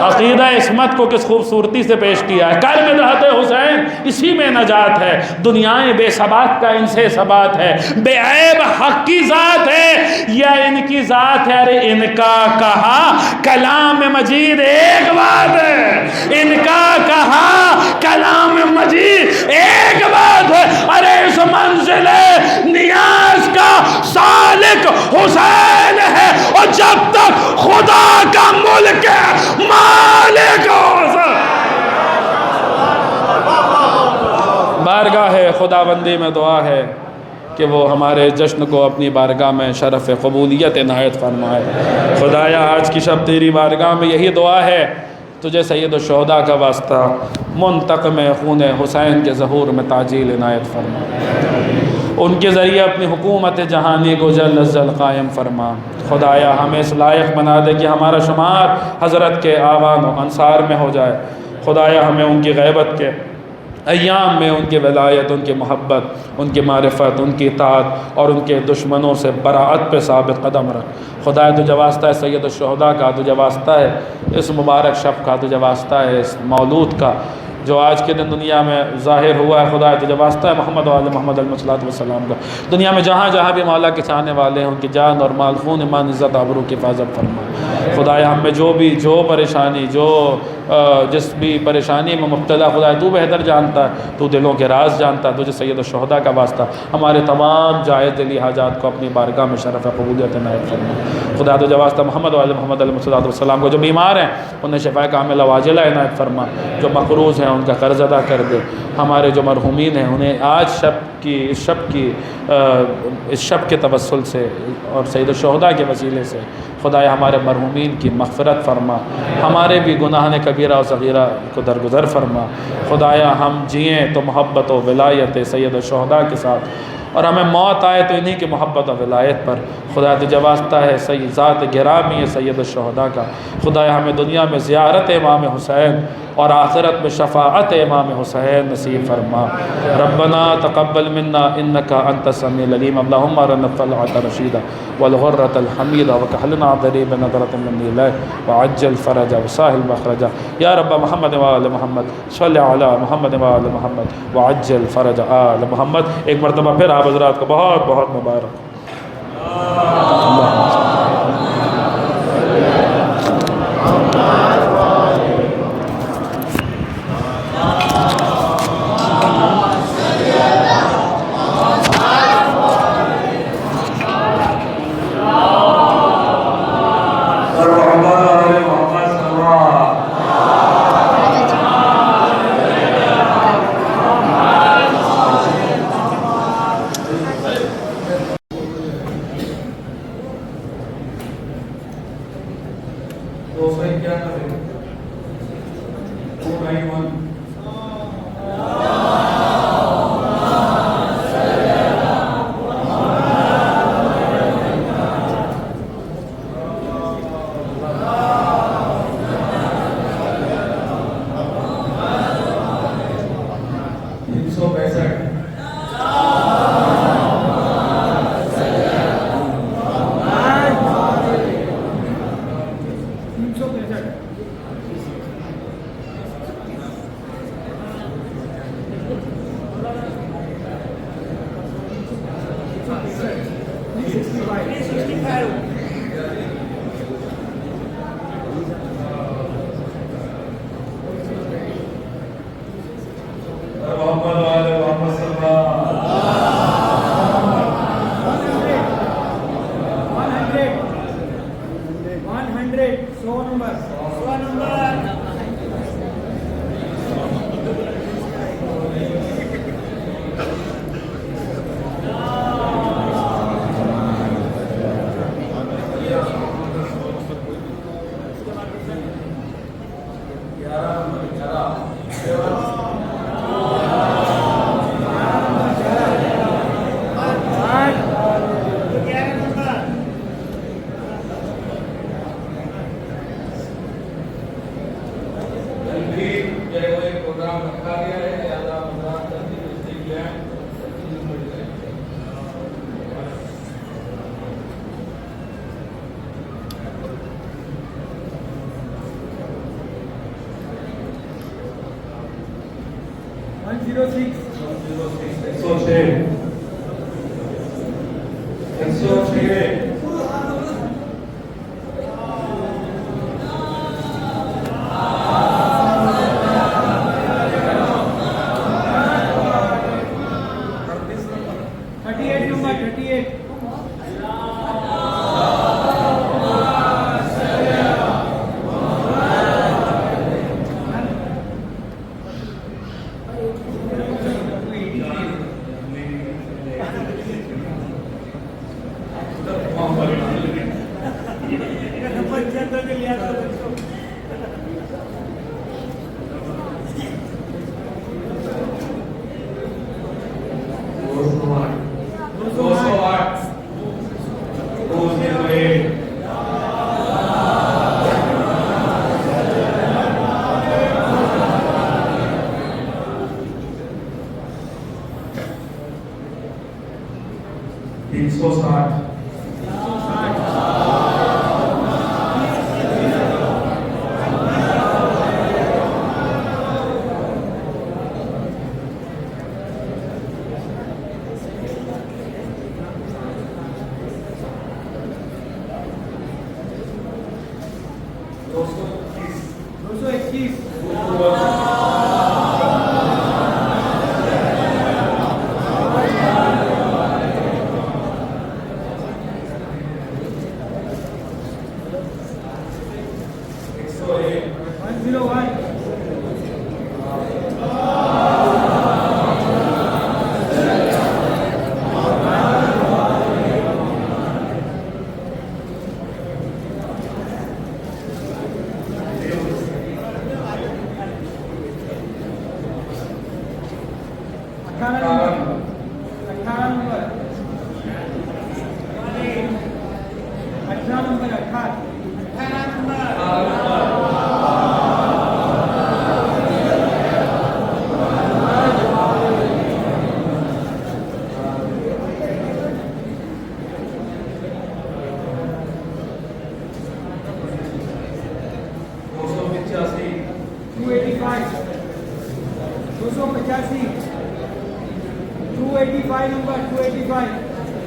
عقیدہ عصمت کو کس خوبصورتی سے پیش کیا ہے، کر مدحت حسین، اسی میں نجات ہے، دنیائے بے ثبات کا ان سے ثبات ہے، بے عیب حق کی ذات ہے یا ان کی ذات ہے۔ ارے ان کا کہا کلام مجید ایک بات ہے، ان کا کہا کلام مجید ایک بات ہے، ارے اس منزل نیاز کا سالک حسین ہے، اور جب تک خدا کا ملک ہے مالک حسین۔ بارگاہ خداوندی میں دعا ہے کہ وہ ہمارے جشن کو اپنی بارگاہ میں شرف قبولیت عنایت فرمائے۔ خدایا آج کی شب تیری بارگاہ میں یہی دعا ہے، تجھے سید الشہداء کا واسطہ منتقم خون حسین کے ظہور میں تعجیل عنایت فرما، ان کے ذریعے اپنی حکومت جہانی کو جل از جل قائم فرما۔ خدایا ہمیں اس لائق بنا دے کہ ہمارا شمار حضرت کے آوان و انصار میں ہو جائے۔ خدایا ہمیں ان کی غیبت کے ایام میں ان کی ولایت، ان کی محبت، ان کی معرفت، ان کی اطاعت اور ان کے دشمنوں سے براعت پہ ثابت قدم رکھ۔ خدایا تجھے واسطہ ہے سید الشہداء کا، تجھے واسطہ ہے اس مبارک شب کا، تجھے واسطہ ہے اس مولود کا جو آج کے دن دنیا میں ظاہر ہوا ہے۔ خدایا تجھے واسطہ ہے محمد وآل محمد علیہ السلام کا، دنیا میں جہاں جہاں بھی مولا کے چاہنے والے ہیں ان کی جان اور مال، خون، ایمان، عزت، آبرو کی حفاظت فرما۔ خدایا ہم میں جو پریشانی، جس بھی پریشانی میں مبتلا، خدایا تو بہتر جانتا ہے، تو دلوں کے راز جانتا ہے، تجھے سید الشہداء کا واسطہ ہمارے تمام جائز دلی حاجات کو اپنی بارگاہ میں شرف قبولیت عنایت فرما۔ خدا تجھے واسطہ محمد وآل محمد علیہ السلام کو جو بیمار ہیں انہیں شفاء کاملہ واجلہ عنایت فرما، جو مقروض ہیں ان کا قرض ادا کر دے، ہمارے جو مرحومین ہیں انہیں آج اس شب کے توسل سے اور سید الشہداء کے وسیلے سے خدایا ہمارے مرحومین کی مغفرت فرما، ہمارے بھی گناہ کبیرہ و صغیرہ کو درگزر فرما۔ خدایا ہم جئیں تو محبت و ولایت سید الشہداء کے ساتھ، اور ہمیں موت آئے تو انہی کی محبت و ولایت پر۔ خدا تجھے واسطہ ہے سید ذات گرامی ہے سید الشہداء کا، خدایا ہمیں دنیا میں زیارت امام حسین اور آخرت میں شفاعت امام حسین نصیب فرما۔ ربنا تقبل منا انکا انت السمیع العلیم، اللہم ارنا الطلعۃ رشیدہ والغرۃ الحمیدہ وکحلنا ضریب نظرۃ منی الیک وعجل فرجہ وساہل مخرجہ، یا رب محمد وآل محمد صلی علی محمد وآل محمد وعجل فرج آل محمد۔ ایک مرتبہ پھر آپ حضرات کو بہت بہت مبارک۔ $282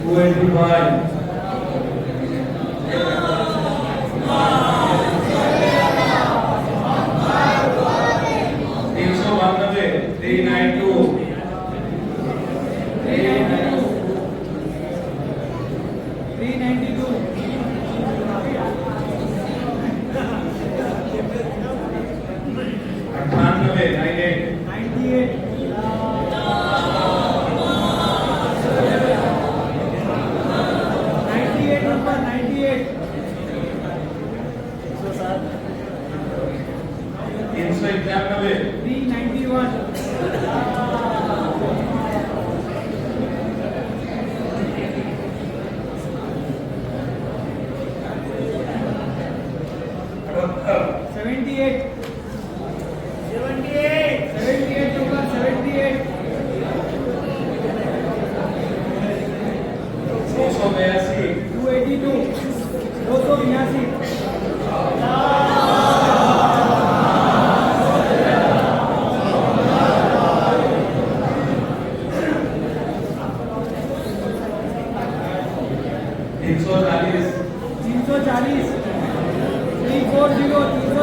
$282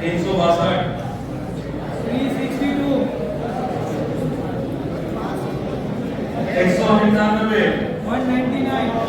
362 362 199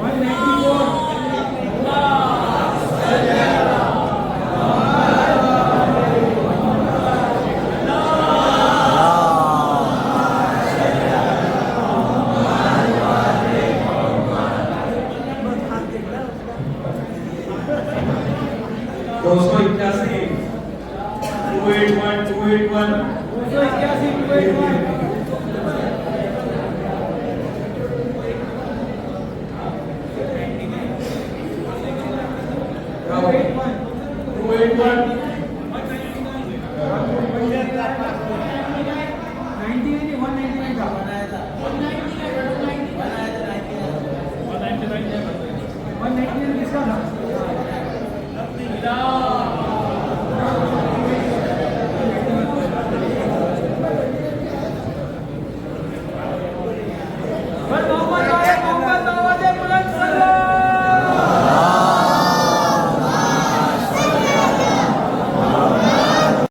194 194 281 281 281 281